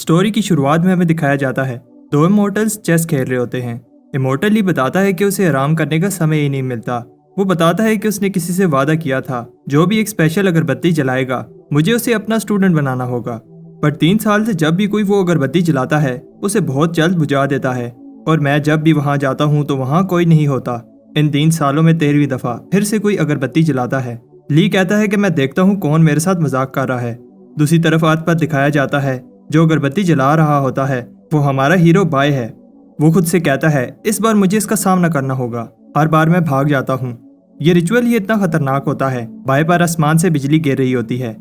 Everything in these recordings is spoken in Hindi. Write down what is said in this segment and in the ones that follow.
स्टोरी की शुरुआत में हमें दिखाया जाता है दो इमोर्टल्स चेस खेल रहे होते हैं। इमोर्टल ही बताता है कि उसे आराम करने का समय ही नहीं मिलता। वो बताता है कि उसने किसी से वादा किया था जो भी एक स्पेशल अगरबत्ती जलाएगा मुझे उसे अपना स्टूडेंट बनाना होगा। पर 3 साल से जब भी कोई वो अगरबत्ती जलाता है उसे बहुत जल्द बुझा देता है और मैं जब भी वहाँ जाता हूँ तो वहाँ कोई नहीं होता। इन 3 सालों में 13वीं दफा फिर से कोई अगरबत्ती जलाता है। ली कहता है कि मैं देखता हूँ कौन मेरे साथ मजाक कर रहा है। दूसरी तरफ आत पर दिखाया जाता है जो अगरबत्ती जला रहा होता है वो हमारा हीरो बाय है। वो खुद से कहता है इस बार मुझे इसका सामना करना होगा, हर बार मैं भाग जाता हूँ। ये रिचुअल ही इतना खतरनाक होता है। बाय पर आसमान से बिजली गिर रही होती है।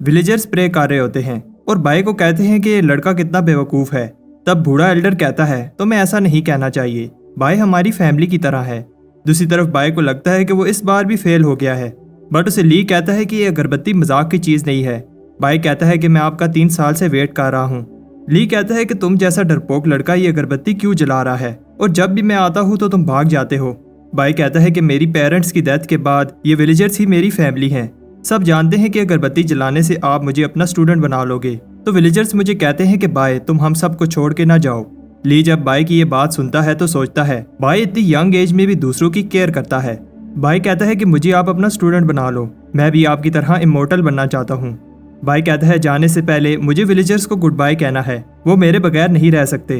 विलेजर्स प्रे कर रहे होते हैं और बाय को कहते हैं कि ये लड़का कितना बेवकूफ़ है। तब बूढ़ा एल्डर कहता है तो मैं ऐसा नहीं कहना चाहिए, बाय हमारी फैमिली की तरह है। दूसरी तरफ बाय को लगता है कि वो इस बार भी फेल हो गया है, बट उसे ली कहता है कि ये अगरबत्ती मजाक की चीज़ नहीं है। बाय कहता है कि मैं आपका 3 साल से वेट कर रहा हूँ। ली कहता है कि तुम जैसा डरपोक लड़का ये अगरबत्ती क्यों जला रहा है और जब भी मैं आता हूँ तो तुम भाग जाते हो। बाय कहता है कि मेरी पेरेंट्स की डेथ के बाद ये विलेजर्स ही मेरी फैमिली हैं। सब जानते हैं कि अगरबत्ती जलाने से आप मुझे अपना स्टूडेंट बना लोगे। तो विलेजर्स मुझे कहते हैं कि बाय तुम हम सबको छोड़ के ना जाओ। ली जब बाय की ये बात सुनता है तो सोचता है बाय इतनी यंग एज में भी दूसरों की केयर करता है। बाय कहता है कि मुझे आप अपना स्टूडेंट बना लो, मैं भी आपकी तरह इमोर्टल बनना चाहता हूँ। बाय कहता है जाने से पहले मुझे विलेजर्स को गुड बाय कहना है, वो मेरे बगैर नहीं रह सकते।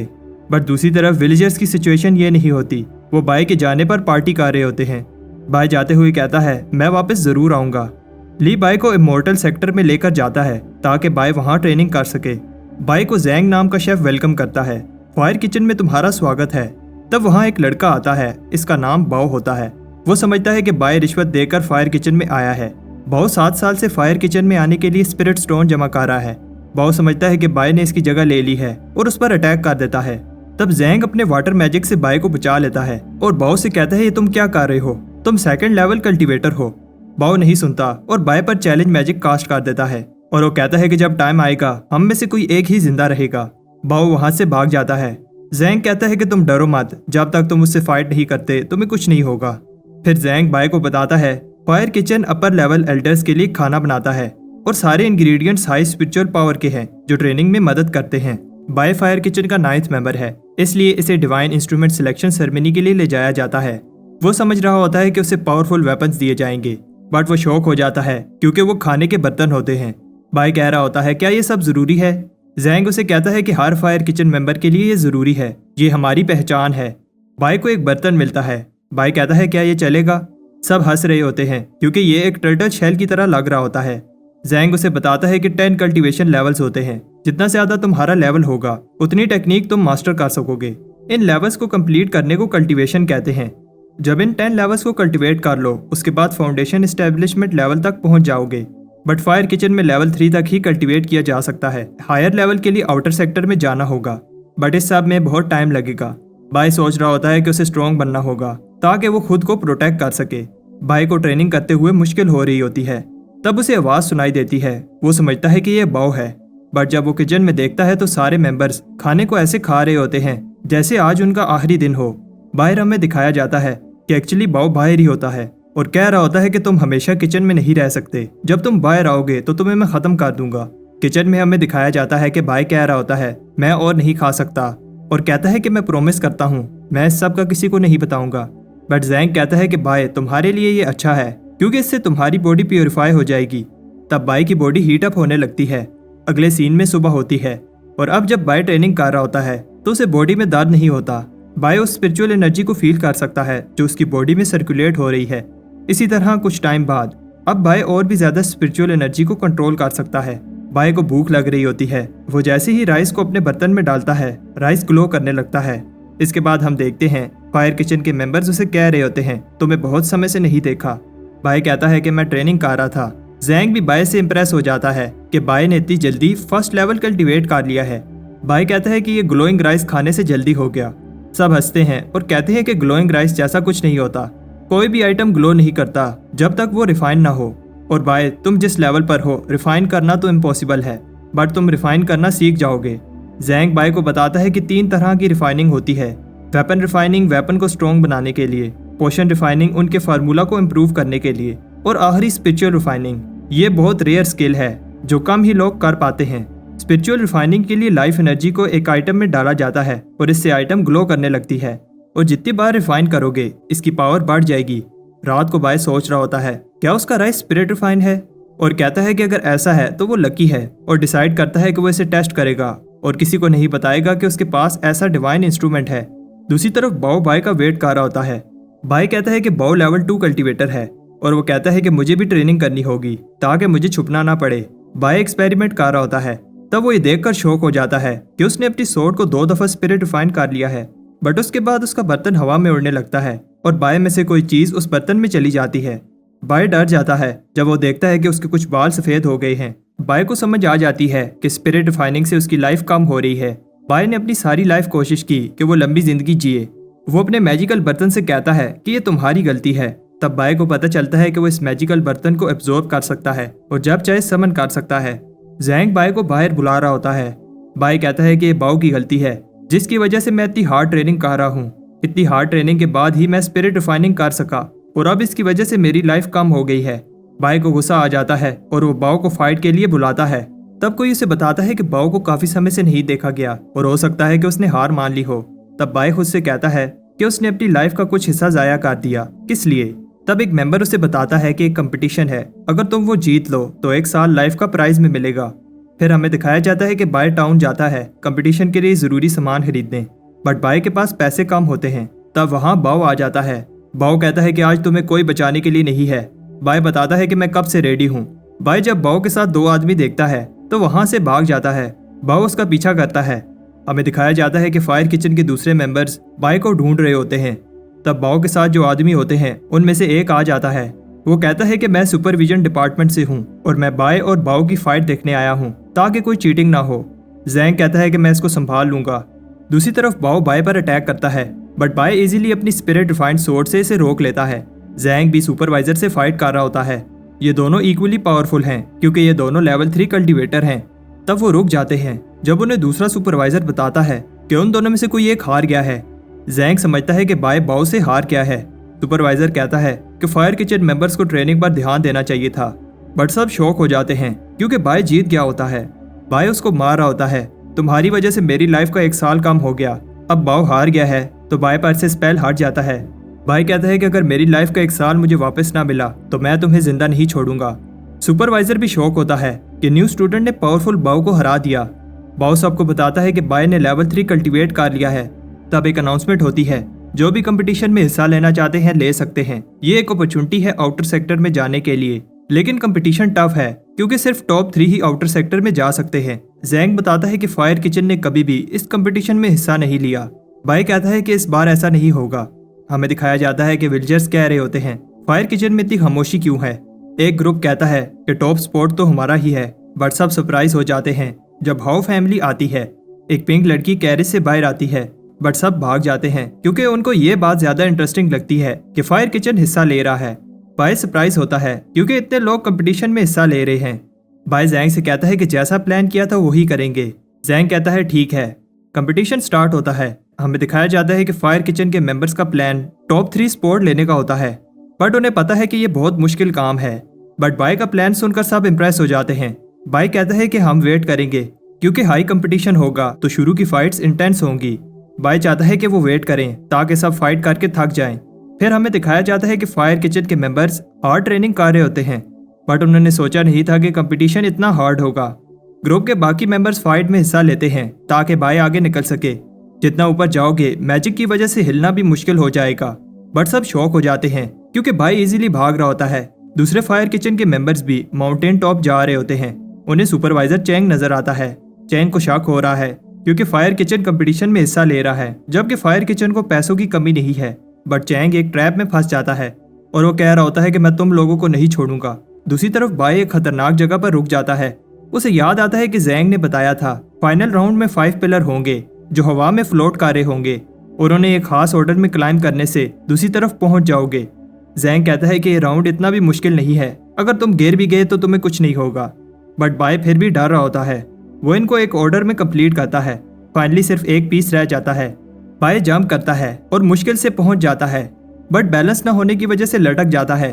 बट दूसरी तरफ विलेजर्स की सिचुएशन ये नहीं होती। वो बाय के जाने पर पार्टी कर रहे होते हैं। बाय जाते हुए कहता है मैं वापस जरूर आऊँगा। ली बाय को इमोर्टल सेक्टर में लेकर जाता है ताकि बाय वहाँ ट्रेनिंग कर सके। बाय को जैंग नाम का शेफ वेलकम करता है। फायर किचन में तुम्हारा स्वागत है। तब वहाँ एक लड़का आता है, इसका नाम बाओ होता है। वो समझता है कि बाय रिश्वत देकर फायर किचन में आया है। बाओ 7 साल से फायर किचन में आने के लिए स्पिरिट स्टोन जमा कर रहा है। बाओ समझता है कि बाय ने इसकी जगह ले ली है और उस पर अटैक कर देता है। तब जैंग अपने वाटर मैजिक से बाय को बचा लेता है और बाओ से कहता है ये तुम क्या कर रहे हो, तुम 2nd लेवल कल्टीवेटर हो। बाओ नहीं सुनता और बाय पर चैलेंज मैजिक कास्ट कर देता है और वो कहता है कि जब टाइम आएगा हम में से कोई एक ही जिंदा रहेगा। बाओ वहां से भाग जाता है। जैंग कहता है कि तुम डरो मत, जब तक तुम उससे फाइट नहीं करते तुम्हें कुछ नहीं होगा। फिर जैंग बाय को बताता है fire kitchen upper level elders के लिए खाना बनाता है और सारे इंग्रेडिएंट्स हाई स्पिरिचुअल पावर के हैं जो ट्रेनिंग में मदद करते हैं। बाय फायर किचन का 9th मेंबर है, इसलिए इसे डिवाइन इंस्ट्रूमेंट सिलेक्शन सेरेमनी के लिए ले जाया जाता है। वो समझ रहा होता है कि उसे पावरफुल वेपन्स दिए जाएंगे, बट वो शौक हो जाता है क्योंकि वो खाने के बर्तन होते हैं। बाय कह रहा होता है क्या ये सब जरूरी है। जैंग उसे कहता है कि हर फायर किचन मेंबर के लिए ये जरूरी है, ये हमारी पहचान है। बाय को एक बर्तन मिलता है। बाय कहता है क्या ये चलेगा। सब हंस रहे होते हैं क्योंकि ये एक टर्टल शेल की तरह लग रहा होता है। जैंग उसे बताता है कि 10 कल्टीवेशन लेवल्स होते हैं, जितना ज्यादा तुम्हारा लेवल होगा उतनी टेक्निक तुम मास्टर कर सकोगे। इन लेवल्स को कंप्लीट करने को कल्टीवेशन कहते हैं। जब इन 10 लेवल्स को कल्टीवेट कर लो उसके बाद फाउंडेशन एस्टेब्लिशमेंट लेवल तक पहुंच जाओगे। बट फायर किचन में लेवल 3 तक ही कल्टीवेट किया जा सकता है। हायर लेवल के लिए आउटर सेक्टर में जाना होगा, बट इस सब में बहुत टाइम लगेगा। बाय सोच रहा होता है कि उसे स्ट्रॉन्ग बनना होगा ताकि वो खुद को प्रोटेक्ट कर सके। बाय को ट्रेनिंग करते हुए मुश्किल हो रही होती है। तब उसे आवाज सुनाई देती है। वो समझता है कि ये बाओ है, बट जब वो किचन में देखता है तो सारे मेंबर्स खाने को ऐसे खा रहे होते हैं जैसे आज उनका आखिरी दिन हो। बाहर हमें दिखाया जाता है कि एक्चुअली बाओ बाहर ही होता है और कह रहा होता है कि तुम हमेशा किचन में नहीं रह सकते, जब तुम बाहर आओगे तो तुम्हें मैं खत्म कर दूंगा। किचन में हमें दिखाया जाता है कि बाय कह रहा होता है मैं और नहीं खा सकता और कहता है कि मैं प्रॉमिस करता हूँ मैं इस सब का किसी को नहीं बताऊंगा। बट जैंग कहता है कि बाय तुम्हारे लिए ये अच्छा है क्योंकि इससे तुम्हारी बॉडी प्योरीफाई हो जाएगी। तब बाय की बॉडी हीट अप होने लगती है। अगले सीन में सुबह होती है और अब जब बाय ट्रेनिंग कर रहा होता है तो उसे बॉडी में दर्द नहीं होता। बाय उस स्पिरिचुअल एनर्जी को फील कर सकता है जो उसकी बॉडी में सर्कुलेट हो रही है। इसी तरह कुछ टाइम बाद अब बाय और भी ज्यादा स्पिरिचुअल एनर्जी को कंट्रोल कर सकता है। बाय को भूख लग रही होती है। वो जैसे ही राइस को अपने बर्तन में डालता है राइस ग्लो करने लगता है। इसके बाद हम देखते हैं फायर किचन के मेंबर्स उसे कह रहे होते हैं तुम्हें बहुत समय से नहीं देखा। बाय कहता है कि मैं ट्रेनिंग कर रहा था। जैंग भी बाय से इंप्रेस हो जाता है कि बाय ने इतनी जल्दी 1st लेवल कल्टीवेट कर लिया है। बाय कहता है कि ये ग्लोइंग राइस खाने से जल्दी हो गया। सब हंसते हैं और कहते हैं कि ग्लोइंग राइस जैसा कुछ नहीं होता, कोई भी आइटम ग्लो नहीं करता जब तक वो रिफाइन ना हो। और बाय तुम जिस लेवल पर हो रिफाइन करना तो इम्पॉसिबल है, बट तुम रिफाइन करना सीख जाओगे। जैंग बाय को बताता है कि 3 तरह की रिफाइनिंग होती है। वेपन रिफाइनिंग वेपन को स्ट्रॉन्ग बनाने के लिए, पोशन रिफाइनिंग उनके फार्मूला को इम्प्रूव करने के लिए, और आखिरी स्पिरिचुअल रिफाइनिंग। ये बहुत रेयर स्किल है जो कम ही लोग कर पाते हैं। स्पिरिचुअल रिफाइनिंग के लिए लाइफ एनर्जी को एक आइटम में डाला जाता है और इससे आइटम ग्लो करने लगती है और जितनी बार रिफाइन करोगे इसकी पावर बढ़ जाएगी। रात को बाय सोच रहा होता है क्या उसका राइस स्पिरिट रिफाइन है और कहता है कि अगर ऐसा है तो वो लकी है और डिसाइड करता है कि वो इसे टेस्ट करेगा और किसी को नहीं बताएगा कि उसके पास ऐसा डिवाइन इंस्ट्रूमेंट है। दूसरी तरफ बाओ बाय का वेट कर रहा होता है। बाय कहता है कि बाओ लेवल 2 कल्टीवेटर है और वो कहता है कि मुझे भी ट्रेनिंग करनी होगी ताकि मुझे छुपना ना पड़े। बाय एक्सपेरिमेंट कर रहा होता है तब वो ये देखकर शौक हो जाता है कि उसने अपनी सोर्ड को 2 दफा स्पिरिट रिफाइन कर लिया है, बट उसके बाद उसका बर्तन हवा में उड़ने लगता है और बाय में से कोई चीज उस बर्तन में चली जाती है। बाय डर जाता है जब वो देखता है कि उसके कुछ बाल सफेद हो गए हैं। बाय को समझ आ जाती है कि स्पिरिट रिफाइनिंग से उसकी लाइफ कम हो रही है। बाय ने अपनी सारी लाइफ कोशिश की कि वो लंबी जिंदगी जिए। वो अपने मैजिकल बर्तन से कहता है कि ये तुम्हारी गलती है। तब बाय को पता चलता है कि वो इस मैजिकल बर्तन को एब्जॉर्ब कर सकता है और जब चाहे समन कर सकता है। जैंग बाय को बाहर बुला रहा होता है। बाय कहता है कि ये बाओ की गलती है जिसकी वजह से मैं इतनी हार्ड ट्रेनिंग कर रहा हूँ। इतनी हार्ड ट्रेनिंग के बाद ही मैं स्पिरिट रिफाइनिंग कर सका और अब इसकी वजह से मेरी लाइफ कम हो गई है। बाय को गुस्सा आ जाता है और वो बाओ को फाइट के लिए बुलाता है। तब कोई उसे बताता है कि बाओ को काफी समय से नहीं देखा गया और हो सकता है कि उसने हार मान ली हो। तब बाय खुद से कहता है कि उसने अपनी लाइफ का कुछ हिस्सा जाया कर दिया, किस लिए। तब एक मेंबर उसे बताता है कि एक कंपटीशन है, अगर तुम वो जीत लो तो 1 साल लाइफ का प्राइज में मिलेगा। फिर हमें दिखाया जाता है कि बाय टाउन जाता है कंपटीशन के लिए जरूरी सामान खरीदने, बट बाय के पास पैसे कम होते हैं। तब वहाँ बाओ आ जाता है। बाओ कहता है कि आज तुम्हें कोई बचाने के लिए नहीं है। बाय बताता है कि मैं कब से रेडी हूँ। बाय जब बाओ के साथ 2 आदमी देखता है तो वहाँ से भाग जाता है। बाओ उसका पीछा करता है। हमें दिखाया जाता है कि फायर किचन के दूसरे मेंबर्स बाय को ढूंढ रहे होते हैं। तब बाओ के साथ जो आदमी होते हैं उनमें से एक आ जाता है। वो कहता है कि मैं सुपरविजन डिपार्टमेंट से हूँ और मैं बाय और बाओ की फाइट देखने आया हूँ ताकि कोई चीटिंग ना हो। जैंग कहता है कि मैं इसको संभाल लूंगा। दूसरी तरफ बाओ बाय पर अटैक करता है, बट बाय इजीली अपनी स्पिरिट रिफाइंड सोर्ड से इसे रोक लेता है। जैंग भी सुपरवाइजर से फाइट कर रहा होता है। ये दोनों इक्वली पावरफुल हैं क्योंकि ये दोनों लेवल 3 कल्टीवेटर हैं। तब वो रुक जाते हैं जब उन्हें दूसरा सुपरवाइजर बताता है कि उन दोनों में से कोई एक हार गया है। जैंग समझता है कि बाय बाओ से हार गया है। सुपरवाइजर कहता है कि फायर किचन मेंबर्स को ट्रेनिंग पर ध्यान देना चाहिए था, बट सब शॉक हो जाते हैं क्योंकि बाय जीत गया होता है। बाय उसको मार रहा होता है, तुम्हारी वजह से मेरी लाइफ का 1 साल कम हो गया। अब बाओ हार गया है तो बाय पर से स्पेल हट जाता है। बाय कहता है कि अगर मेरी लाइफ का 1 साल मुझे वापस ना मिला तो मैं तुम्हें जिंदा नहीं छोड़ूंगा। सुपरवाइजर भी शॉक होता है कि न्यू स्टूडेंट ने पावरफुल बाओ को हरा दिया। बाओ सबको बताता है कि बाय ने लेवल 3 कल्टीवेट कर लिया है। तब एक अनाउंसमेंट होती है, जो भी कंपटीशन में हिस्सा लेना चाहते हैं ले सकते हैं। ये एक अपॉर्चुनिटी है आउटर सेक्टर में जाने के लिए, लेकिन कंपटीशन टफ है क्योंकि सिर्फ टॉप 3 ही आउटर सेक्टर में जा सकते हैं। जैंग बताता है कि फायर किचन ने कभी भी इस कंपटीशन में हिस्सा नहीं लिया। बाय कहता है कि इस बार ऐसा नहीं होगा। हमें दिखाया जाता है कि विलेजर्स कह रहे होते हैं फायर किचन में इतनी खामोशी क्यों है। एक ग्रुप कहता है कि टॉप स्पॉट तो हमारा ही है, बट सब सरप्राइज हो जाते हैं जब हाउ फैमिली आती है। एक पिंक लड़की कैरेज से बाहर आती है, बट सब भाग जाते हैं क्योंकि उनको ये बात ज्यादा इंटरेस्टिंग लगती है कि फायर किचन हिस्सा ले रहा है। बाय सरप्राइज होता है क्योंकि इतने लोग कंपटीशन में हिस्सा ले रहे हैं। बाय जैंग से कहता है कि जैसा प्लान किया था वही करेंगे। जैंग कहता है ठीक है। कंपटीशन स्टार्ट होता है। हमें दिखाया जाता है कि फायर किचन के मेंबर्स का प्लान टॉप 3 स्पॉट लेने का होता है, बट उन्हें पता है कि ये बहुत मुश्किल काम है। बट बाय का प्लान सुनकर सब इम्प्रेस हो जाते हैं। बाय कहता है कि हम वेट करेंगे क्योंकि हाई कंपटीशन होगा तो शुरू की फाइट्स इंटेंस होंगी। बाय चाहता है कि वो वेट करें ताकि सब फाइट करके थक जाएं। फिर हमें दिखाया जाता है कि फायर किचन के मेंबर्स हार्ड ट्रेनिंग कर रहे होते हैं, बट उन्होंने सोचा नहीं था कि कंपटीशन इतना हार्ड होगा। ग्रुप के बाकी मेंबर्स फाइट में हिस्सा लेते हैं ताकि बाय आगे निकल सके। जितना ऊपर जाओगे मैजिक की वजह से हिलना भी मुश्किल हो जाएगा, बट सब शॉक हो जाते हैं क्योंकि बाय इजीली भाग रहा होता है। दूसरे फायर किचन के मेंबर्स भी माउंटेन टॉप जा रहे होते हैं। उन्हें सुपरवाइजर चैंग नजर आता है। चैंग को शक हो रहा है क्योंकि फायर किचन कंपटीशन में हिस्सा ले रहा है, जबकि फायर किचन को पैसों की कमी नहीं है। बट चैंग एक ट्रैप में फंस जाता है और वो कह रहा होता है कि मैं तुम लोगों को नहीं छोड़ूंगा। दूसरी तरफ बाय एक खतरनाक जगह पर रुक जाता है। उसे याद आता है कि जैंग ने बताया था फाइनल राउंड में 5 पिलर होंगे जो हवा में फ्लोट कर रहे होंगे और उन्हें एक खास ऑर्डर में क्लाइंब करने से दूसरी तरफ पहुंच जाओगे। जैंग कहता है कि ये राउंड इतना भी मुश्किल नहीं है, अगर तुम गिर भी गए तो तुम्हें कुछ नहीं होगा। बट बाय फिर भी डर रहा होता है। वो इनको एक ऑर्डर में कंप्लीट करता है। फाइनली सिर्फ एक पीस रह जाता है। बाय जंप करता है और मुश्किल से पहुंच जाता है, बट बैलेंस न होने की वजह से लटक जाता है।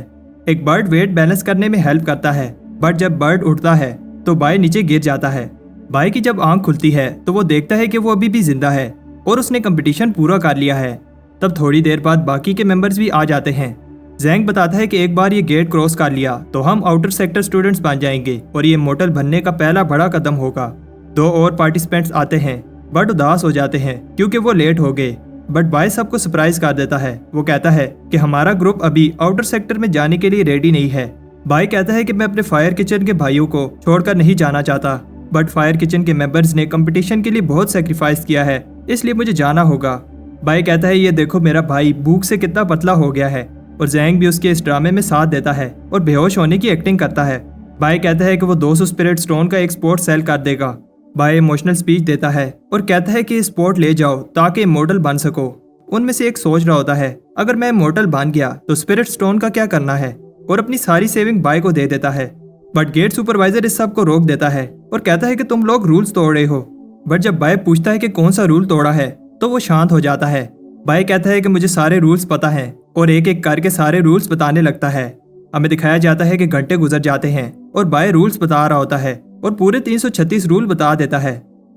एक बर्ड वेट बैलेंस करने में हेल्प करता है, बट जब बर्ड उठता है तो बाय नीचे गिर जाता है। बाई की जब आंख खुलती है तो वो देखता है कि वो अभी भी जिंदा है और उसने कंपटीशन पूरा कर लिया है। तब थोड़ी देर बाद बाकी के मेंबर्स भी आ जाते हैं। जैंग बताता है कि एक बार ये गेट क्रॉस कर लिया तो हम आउटर सेक्टर स्टूडेंट्स बन जाएंगे और ये इमॉर्टल बनने का पहला बड़ा कदम होगा। 2 और पार्टिसिपेंट्स आते हैं बट उदास हो जाते हैं क्योंकि वो लेट हो गए। बट बाय सबको सरप्राइज कर देता है। वो कहता है कि हमारा ग्रुप अभी आउटर सेक्टर में जाने के लिए रेडी नहीं है। बाय कहता है कि मैं अपने फायर किचन के भाइयों को छोड़कर नहीं जाना चाहता, बट फायर किचन के मेंबर्स ने कंपटीशन के लिए बहुत सेक्रीफाइस किया है, इसलिए मुझे जाना होगा। बाय कहता है ये देखो मेरा भाई भूख से कितना पतला हो गया है, और जैंग भी उसके इस ड्रामे में साथ देता है और बेहोश होने की एक्टिंग करता है। बाय कहता है कि वो 200 स्पिरिट स्टोन का एक स्पोर्ट सेल कर देगा। बाय इमोशनल स्पीच देता है और कहता है कि स्पोर्ट ले जाओ ताकि इमॉर्टल बन सको। उनमें से एक सोच रहा होता है अगर मैं इमॉर्टल बन गया तो स्पिरिट स्टोन का क्या करना है, और अपनी सारी सेविंग बाय को दे देता है। बट गेट सुपरवाइजर इस सब को रोक देता है और कहता है कि तुम लोग रूल्स तोड़ रहे हो। बट जब बाय पूछता है कि कौन सा रूल तोड़ा है तो वो शांत हो जाता है। बाय कहता है कि मुझे सारे रूल्स पता हैं, और एक एक करके सारे रूल्स बताने लगता है। हमें दिखाया जाता है कि घंटे गुजर जाते हैं और बाय रूल्स बता रहा होता है और पूरे 336 रूल बता देता है।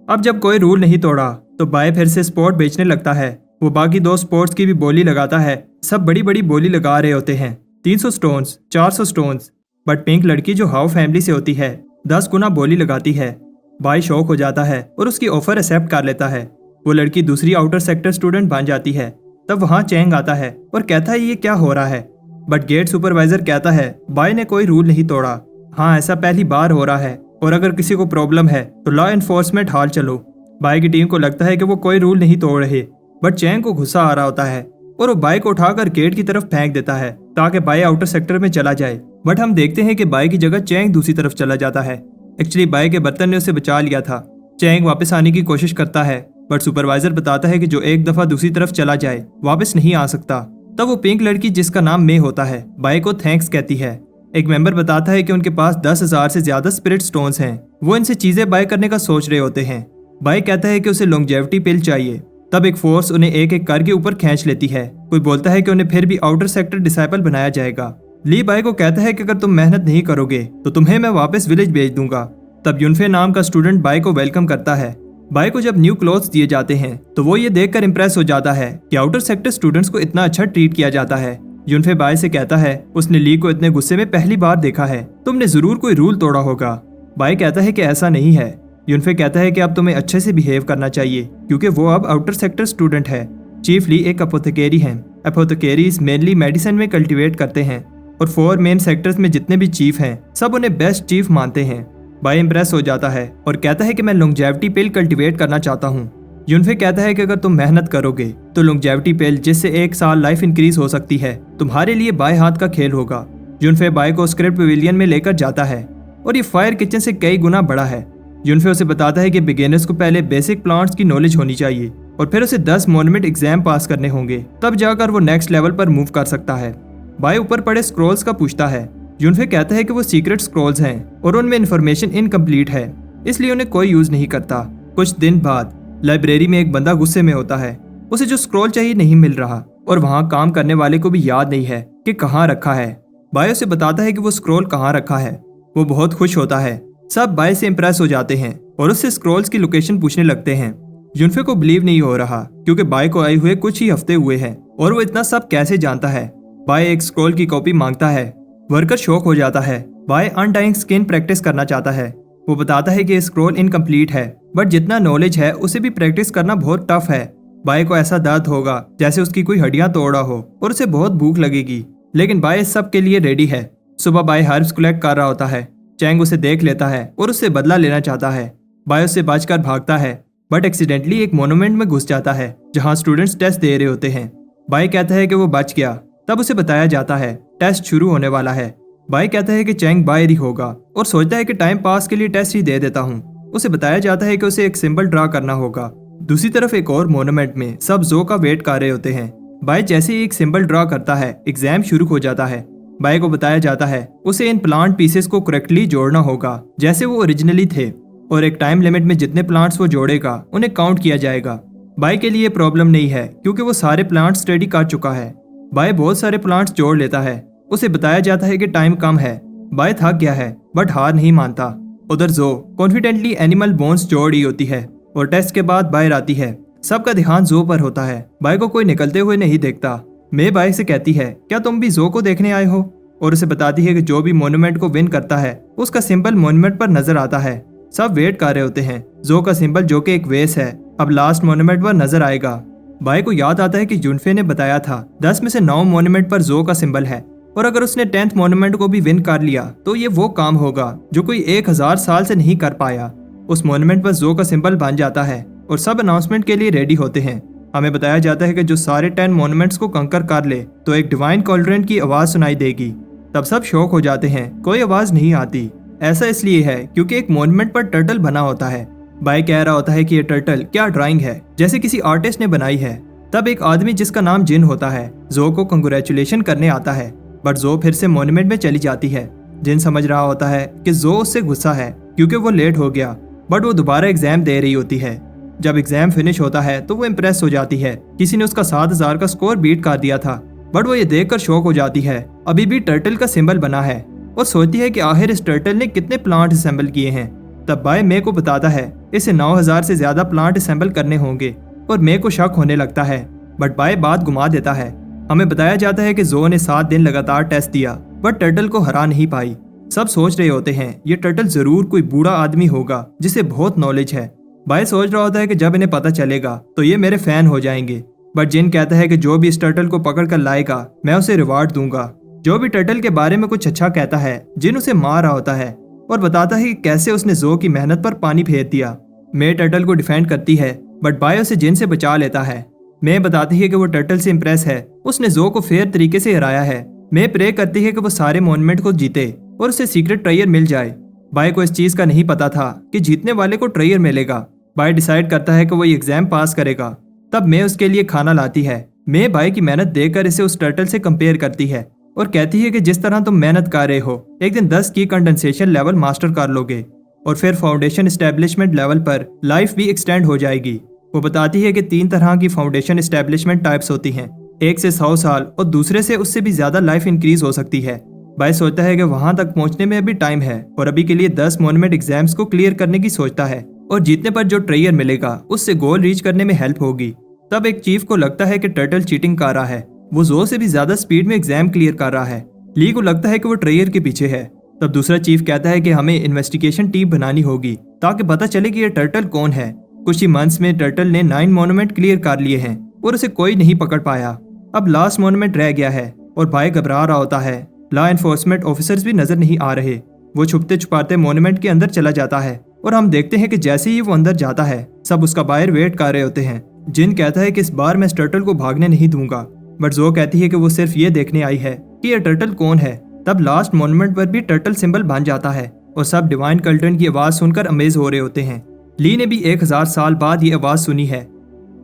अब जब कोई रूल नहीं तोड़ा तो बाय फिर से स्पोर्ट बेचने लगता है। वो बाकी 2 स्पोर्ट्स की भी बोली लगाता है। सब बड़ी बड़ी बोली लगा रहे होते हैं, 300 स्टोन्स, 400 स्टोन्स। बट पिंक लड़की जो हाउ फैमिली से होती है 10 गुना बोली लगाती है। बाय शॉक हो जाता है और उसकी ऑफर एक्सेप्ट कर लेता है। वो लड़की दूसरी आउटर सेक्टर स्टूडेंट बन जाती है। तब वहाँ चैंग आता है और कहता है ये क्या हो रहा है। बट गेट सुपरवाइजर कहता है बाय ने कोई रूल नहीं तोड़ा। हाँ, ऐसा पहली बार हो रहा है, और अगर किसी को प्रॉब्लम है तो लॉ एनफोर्समेंट हाल चलो। बाय की टीम को लगता है कि वो कोई रूल नहीं तोड़ रहे, बट चैंग को गुस्सा आ रहा होता है और वो बाय को उठाकर गेट की तरफ फेंक देता है ताकि बाय आउटर सेक्टर में चला जाए। बट हम देखते हैं कि बाय की जगह चैंग दूसरी तरफ चला जाता है। एक्चुअली बाय के बर्तन ने उसे बचा लिया था। चैंग वापस आने की कोशिश करता है, बट सुपरवाइजर बताता है कि जो एक दफा दूसरी तरफ चला जाए वापस नहीं आ सकता। तब वो पिंक लड़की जिसका नाम मे होता है बाय को थैंक्स कहती है। एक मेंबर बताता है कि उनके पास 10,000 से ज्यादा स्पिरिट स्टोन्स हैं। वो इनसे चीजें बाय करने का सोच रहे होते हैं। बाय कहता है कि उसे लॉन्जेविटी पिल चाहिए। तब एक फोर्स उन्हें एक एक करके ऊपर खींच लेती है। कोई बोलता है कि उन्हें फिर भी आउटर सेक्टर डिसाइपल बनाया जाएगा। ली बाय को कहता है कि अगर तुम मेहनत नहीं करोगे तो तुम्हें मैं वापस विलेज भेज दूंगा। तब यूनफे नाम का स्टूडेंट बाय को वेलकम करता है। बाय को जब न्यू क्लोथ्स दिए जाते हैं तो वो ये देखकर इंप्रेस हो जाता है कि आउटर सेक्टर स्टूडेंट्स को इतना अच्छा ट्रीट किया जाता है। यूनफे बाय से कहता है उसने ली को इतने गुस्से में पहली बार देखा है, तुमने जरूर कोई रूल तोड़ा होगा। बाय कहता है कि ऐसा नहीं है। यूनफे कहता है कि अब तुम्हें अच्छे से बिहेव करना चाहिए क्योंकि वो अब आउटर सेक्टर स्टूडेंट है। चीफ ली एक अपोथेकेरी है। अपोथेकेरीज मेनली मेडिसिन में कल्टीवेट करते हैं, और 4 मेन सेक्टर्स में जितने भी चीफ हैं सब उन्हें बेस्ट चीफ मानते हैं। बाय इंप्रेस हो जाता है और कहता है कि मैं लॉन्जेविटी पिल कल्टीवेट करना चाहता हूँ। यूनफे कहता है कि अगर तुम मेहनत करोगे तो लॉन्जेविटी पिल जिससे 1 साल लाइफ इंक्रीज हो सकती है तुम्हारे लिए बाएं हाथ का खेल होगा। यूनफे बाय को स्क्रिप्ट पवेलियन में लेकर जाता है और ये फायर किचन से कई गुना बड़ा है। यूनफे उसे बताता है कि बिगिनर्स को पहले बेसिक प्लांट्स की नॉलेज होनी चाहिए और फिर उसे 10 मोनूमेंट एग्जाम पास करने होंगे, तब जाकर वो नेक्स्ट लेवल पर मूव कर सकता है। बाय ऊपर पड़े स्क्रॉल्स का पूछता है। यूनफे कहता है कि वो सीक्रेट स्क्रॉल्स हैं और उनमें इन्फॉर्मेशन इनकम्प्लीट है, इसलिए उन्हें कोई यूज नहीं करता। कुछ दिन बाद लाइब्रेरी में एक बंदा गुस्से में होता है। उसे जो स्क्रॉल चाहिए नहीं मिल रहा और वहाँ काम करने वाले को भी याद नहीं है कि कहाँ रखा है। बाय उसे बताता है कि वो स्क्रॉल कहाँ रखा है। वो बहुत खुश होता है। सब बाय से इंप्रेस हो जाते हैं और उससे स्क्रॉल्स की लोकेशन पूछने लगते हैं। यूनफे को बिलीव नहीं हो रहा क्योंकि बाय को आए हुए कुछ ही हफ्ते हुए हैं और वो इतना सब कैसे जानता है। बाय एक स्क्रॉल की कॉपी मांगता है। वर्कर शॉक हो जाता है। बाय अनडाइंग स्किन प्रैक्टिस करना चाहता है। वो बताता है कि स्क्रॉल इनकम्प्लीट है, बट जितना नॉलेज है उसे भी प्रैक्टिस करना बहुत टफ है। बाय को ऐसा दर्द होगा जैसे उसकी कोई हड्डियां तोड़ा हो और उसे बहुत भूख लगेगी, लेकिन बाय सब के लिए रेडी है। सुबह बाय हर्ब्स कलेक्ट कर रहा होता है। चैंग उसे देख लेता है और उससे बदला लेना चाहता है। बाय उससे बचकर भागता है, बट एक्सीडेंटली एक मोन्यूमेंट में घुस जाता है जहां स्टूडेंट्स टेस्ट दे रहे होते हैं। बाय कहता है कि वो बच गया। तब उसे बताया जाता है टेस्ट शुरू होने वाला है। बाय कहता है कि चैंग बाहर ही होगा और सोचता है कि टाइम पास के लिए टेस्ट ही दे देता हूँ। उसे बताया जाता है कि उसे एक सिंबल ड्रा करना होगा। दूसरी तरफ एक और मोन्यूमेंट में सब जो का वेट कर रहे होते हैं। बाय जैसे ही एक सिंबल ड्रा करता है एग्जाम शुरू हो जाता है। बाय को बताया जाता है उसे इन प्लांट पीसेस को करेक्टली जोड़ना होगा जैसे वो ओरिजिनली थे, और एक टाइम लिमिट में जितने प्लांट्स वो जोड़ेगा उन्हें काउंट किया जाएगा। बाय के लिए प्रॉब्लम नहीं है क्योंकि वो सारे प्लांट्स स्टडी कर चुका है। बाय बहुत सारे प्लांट्स जोड़ लेता है। उसे बताया जाता है कि टाइम कम है। बाय थक गया है बट हार नहीं मानता। उधर जो कॉन्फिडेंटली एनिमल बोन्स जोड़ रही होती है और टेस्ट के बाद बाहर आती है। सबका ध्यान जो पर होता है। बाय को कोई निकलते हुए नहीं देखता। मैं बाय से कहती है, क्या तुम भी जो को देखने आए हो? और उसे बताती है कि जो भी मोन्यूमेंट को विन करता है उसका सिंबल मोन्यूमेंट पर नजर आता है। सब वेट कर रहे होते हैं। जो का सिंबल जो कि एक वेस है अब लास्ट मोन्यूमेंट पर नजर आएगा। बाय को याद आता है कि जुनफे ने बताया था 10 में से 9 मोन्यूमेंट पर जो का सिंबल है और अगर उसने 10th मोन्यूमेंट को भी विन कर लिया तो ये वो काम होगा जो कोई 1000 साल से नहीं कर पाया। उस मोन्यूमेंट पर जो का सिंबल बन जाता है और सब अनाउंसमेंट के लिए रेडी होते हैं। हमें बताया जाता है कि जो सारे 10 मोन्यूमेंट्स को कंकर कर ले तो एक डिवाइन कॉल्ड्रेन की आवाज सुनाई देगी। तब सब शौक हो जाते हैं। कोई आवाज नहीं आती। ऐसा इसलिए है क्योंकि एक मोन्यूमेंट पर टर्टल बना होता है। बाय कह रहा होता है कि ये टर्टल क्या ड्राइंग है, जैसे किसी आर्टिस्ट ने बनाई है। तब एक आदमी जिसका नाम जिन होता है जो को कंग्रेचुलेशन करने आता है, बट जो फिर से मोन्यूमेंट में चली जाती है। जिन समझ रहा होता है कि जो उससे गुस्सा है क्योंकि वो लेट हो गया, बट वो दोबारा एग्जाम दे रही होती है। जब एग्जाम फिनिश होता है तो वो इम्प्रेस हो जाती है। किसी ने उसका 7000 का स्कोर बीट कर दिया था, बट वो ये देखकर शॉक हो जाती है अभी भी टर्टल का सिंबल बना है और सोचती है कि आखिर इस टर्टल ने कितने प्लांट असेंबल किए हैं। तब बाय मे को बताता है इसे 9000 से ज्यादा प्लांट असेंबल करने होंगे और मे को शक होने लगता है, बट बाय बात घुमा देता है। हमें बताया जाता है कि जो ने 7 दिन लगातार टेस्ट दिया बट टर्टल को हरा नहीं पाई। सब सोच रहे होते हैं ये टर्टल जरूर कोई बूढ़ा आदमी होगा जिसे बहुत नॉलेज है। बाय सोच रहा होता है कि जब इन्हें पता चलेगा तो ये मेरे फैन हो जाएंगे, बट जिन कहता है कि जो भी इस टर्टल को पकड़ कर लाएगा मैं उसे रिवार्ड दूंगा। जो भी टर्टल के बारे में कुछ अच्छा कहता है जिन उसे मार रहा होता है और बताता है कि कैसे उसने जो की मेहनत पर पानी फेर दिया। मे टर्टल को डिफेंड करती है बट बाय उसे जिन से बचा लेता है। मे बताती है कि वो टर्टल से इम्प्रेस है, उसने जो को फेयर तरीके से हराया है। मे प्रे करती है कि वो सारे मोन्यूमेंट को जीते और उसे सीक्रेट ट्रेयर मिल जाए। बाय को इस चीज का नहीं पता था कि जीतने वाले को ट्रेयर मिलेगा। बाय डिसाइड करता है कि वो एग्जाम पास करेगा। तब मे उसके लिए खाना लाती है। मे बाय की मेहनत देखकर इसे उस टर्टल से कंपेयर करती है और कहती है कि जिस तरह तुम मेहनत कर रहे हो एक दिन 10 की कंडेंसेशन लेवल मास्टर कर लोगे और फिर फाउंडेशन एस्टेब्लिशमेंट लेवल पर लाइफ भी एक्सटेंड हो जाएगी। वो बताती है कि 3 तरह की फाउंडेशन एस्टेब्लिशमेंट टाइप्स होती हैं, एक से 100 साल और दूसरे से उससे भी ज्यादा लाइफ इंक्रीज हो सकती है। बाय सोचता है कि वहां तक पहुंचने में अभी टाइम है और अभी के लिए 10 मोन्यूमेंट एग्जाम्स को क्लियर करने की सोचता है और जीतने पर जो ट्रेयर मिलेगा उससे गोल रीच करने में हेल्प होगी। तब एक चीफ को लगता है कि टर्टल चीटिंग कर रहा है, वो जो से भी ज्यादा स्पीड में एग्जाम क्लियर कर रहा है। ली को लगता है कि वो ट्रेयर के पीछे है। तब दूसरा चीफ कहता है कि हमें इन्वेस्टिगेशन टीम बनानी होगी ताकि पता चले कि ये टर्टल कौन है। कुछ ही मंथ्स में टर्टल ने 9 मोन्यूमेंट क्लियर कर लिए हैं और उसे कोई नहीं पकड़ पाया। अब लास्ट मोन्यूमेंट रह गया है और बाय घबरा रहा होता है। लॉ एनफोर्समेंट ऑफिसर्स भी नजर नहीं आ रहे। वो छुपते छुपाते मोन्यूमेंट के अंदर चला जाता है और हम देखते हैं कि जैसे ही वो अंदर जाता है सब उसका बाहर वेट कर रहे होते हैं। जिन कहता है कि इस बार मैं इस टर्टल को भागने नहीं दूंगा, बट जो कहती है कि वो सिर्फ ये देखने आई है कि ये टर्टल कौन है। तब लास्ट मोन्यूमेंट पर भी टर्टल सिंबल बन जाता है और सब डिवाइन कल्टन की आवाज सुनकर अमेज हो रहे होते हैं। ली ने भी 1000 साल बाद ये आवाज सुनी है।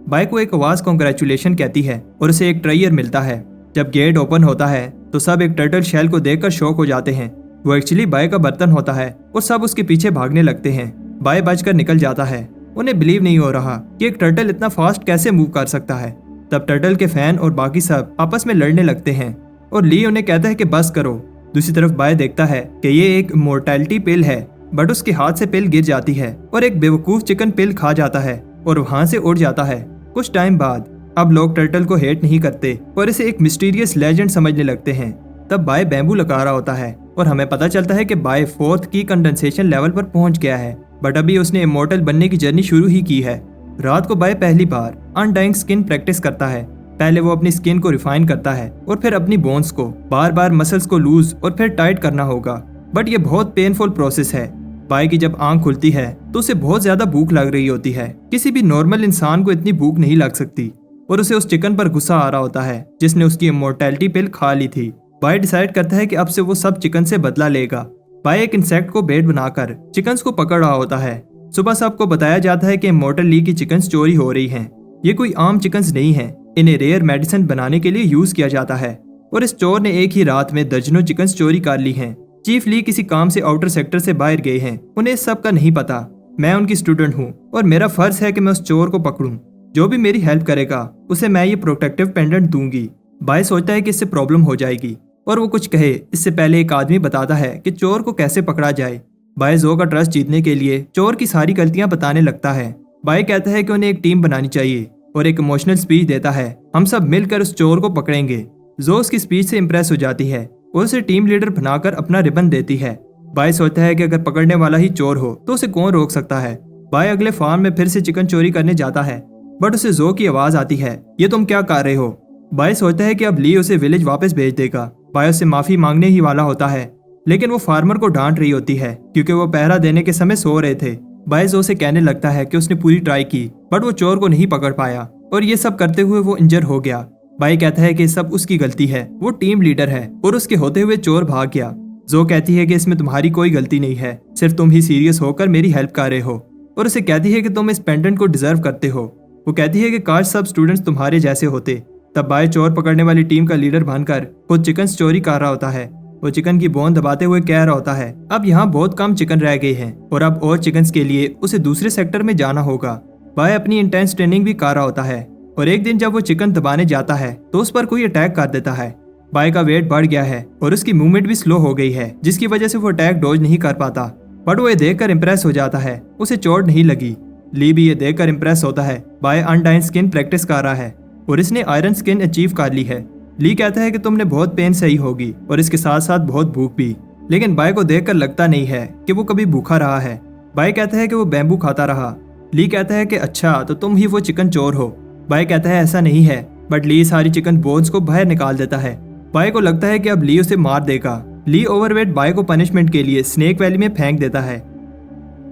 बाय को एक आवाज कॉन्ग्रेचुलेशन कहती है और उसे एक ट्रेयर मिलता है। जब गेट ओपन होता है तो सब एक टर्टल शेल को देखकर शॉक हो जाते हैं। वो एक्चुअली बाय का बर्तन होता है और सब उसके पीछे भागने लगते हैं। बाय बचकर निकल जाता है। उन्हें बिलीव नहीं हो रहा कि एक टर्टल इतना फास्ट कैसे मूव कर सकता है। तब टर्टल के फैन और बाकी सब आपस में लड़ने लगते हैं और ली उन्हें कहता है कि बस करो। दूसरी तरफ बाय देखता है कि ये एक मोर्टेलिटी पिल है, बट उसके हाथ से पिल गिर जाती है और एक बेवकूफ चिकन पिल खा जाता है और वहां से उड़ जाता है। कुछ टाइम बाद अब लोग टर्टल को हेट नहीं करते और इसे एक मिस्टीरियस लेजेंड समझने लगते हैं। तब बाय बैम्बू लगा रहा होता है और हमें पता चलता है कि बाय 4th की कंडेंसेशन लेवल पर पहुंच गया है, बट अभी उसने इमोर्टल बनने की जर्नी शुरू ही की है। रात को बाय पहली बार अनडाइंग स्किन प्रैक्टिस करता है। पहले वो अपनी स्किन को रिफाइन करता है और फिर अपनी बोन्स को बार बार मसल्स को लूज और फिर टाइट करना होगा, बट ये बहुत पेनफुल प्रोसेस है। बाय की जब आंख खुलती है तो उसे बहुत ज्यादा भूख लग रही होती है। किसी भी नॉर्मल इंसान को इतनी भूख नहीं लग सकती और उसे उस चिकन पर गुस्सा आ रहा होता है जिसने उसकी इमोर्टैलिटी पिल खा ली थी। बाय डिसाइड करता है कि अब से वो सब चिकन से बदला लेगा। बाय एक इंसेक्ट को बेट बनाकर चिकन्स को पकड़ रहा होता है। सुबह सबको बताया जाता है कि इमोर्टल ली की चिकन्स चोरी हो रही हैं। ये कोई आम चिकन्स नहीं है, इन्हें रेयर मेडिसिन बनाने के लिए यूज किया जाता है और इस चोर ने एक ही रात में दर्जनों चिकन्स चोरी कर ली हैं। चीफ ली किसी काम से आउटर सेक्टर से बाहर गए हैं, उन्हें इस सब का नहीं पता। मैं उनकी स्टूडेंट हूँ और मेरा फर्ज है कि मैं उस चोर को पकड़ूं। जो भी मेरी हेल्प करेगा उसे मैं ये प्रोटेक्टिव पेंडेंट दूंगी। बाय सोचता है कि इससे प्रॉब्लम हो जाएगी और वो कुछ कहे इससे पहले एक आदमी बताता है कि चोर को कैसे पकड़ा जाए। बाय जो का ट्रस्ट जीतने के लिए चोर की सारी गलतियां बताने लगता है। बाय कहता है कि उन्हें एक टीम बनानी चाहिए और एक इमोशनल स्पीच देता है, हम सब मिलकर उस चोर को पकड़ेंगे। जो उसकी स्पीच से इम्प्रेस हो जाती है और उसे टीम लीडर बनाकर अपना रिबन देती है। बाय सोचता है कि अगर पकड़ने वाला ही चोर हो तो उसे कौन रोक सकता है। बाय अगले फार्म में फिर से चिकन चोरी करने जाता है, बट उसे जो की आवाज आती है, ये तुम क्या कर रहे हो। बाय सोचता है कि अब ली उसे विलेज वापस भेज देगा। बाय उससे माफी मांगने ही वाला होता है, लेकिन वो फार्मर को डांट रही होती है क्योंकि वो पहरा देने के समय सो रहे थे। बाय जो से कहने लगता है कि उसने पूरी ट्राई की बट वो चोर को नहीं पकड़ पाया और ये सब करते हुए वो इंजर हो गया। बाय कहता है कि सब उसकी गलती है, वो टीम लीडर है और उसके होते हुए चोर भाग गया। जो कहती है कि इसमें तुम्हारी कोई गलती नहीं है, सिर्फ तुम ही सीरियस होकर मेरी हेल्प कर रहे हो और उसे कहती है कि तुम इस पेंडेंट को डिजर्व करते हो। वो कहती है कि काश सब स्टूडेंट्स तुम्हारे जैसे होते। तब बाय चोर पकड़ने वाली टीम का लीडर बनकर खुद चिकन चोरी कर रहा होता है। वो चिकन की बोन दबाते हुए कह रहा होता है, अब यहाँ बहुत कम चिकन रह गए हैं और अब और चिकन्स के लिए उसे दूसरे सेक्टर में जाना होगा। बाय अपनी इंटेंस ट्रेनिंग भी कर रहा होता है और एक दिन जब वो चिकन दबाने जाता है तो उस पर कोई अटैक कर देता है। बाय का वेट बढ़ गया है और उसकी मूवमेंट भी स्लो हो गई है, जिसकी वजह से वो अटैक डॉज नहीं कर पाता। बट वो ये देखकर इम्प्रेस हो जाता है, उसे चोट नहीं लगी। ली भी ये देखकर इम्प्रेस होता है। बाय अनडाइन स्किन प्रैक्टिस कर रहा है और इसने आयरन स्किन अचीव कर ली है। ली कहता है कि तुमने बहुत पेन सही होगी और इसके साथ साथ बहुत भूख भी, लेकिन बाय को देखकर लगता नहीं है कि वो कभी भूखा रहा है। बाय कहता है कि वो बैम्बू खाता रहा। ली कहता है कि अच्छा तो तुम ही वो चिकन चोर हो। बाय कहता है ऐसा नहीं है, बट ली सारी चिकन बोन्स को बाहर निकाल देता है। बाय को लगता है कि अब ली उसे मार देगा। ली ओवरवेट बाय को पनिशमेंट के लिए स्नेक वैली में फेंक देता है।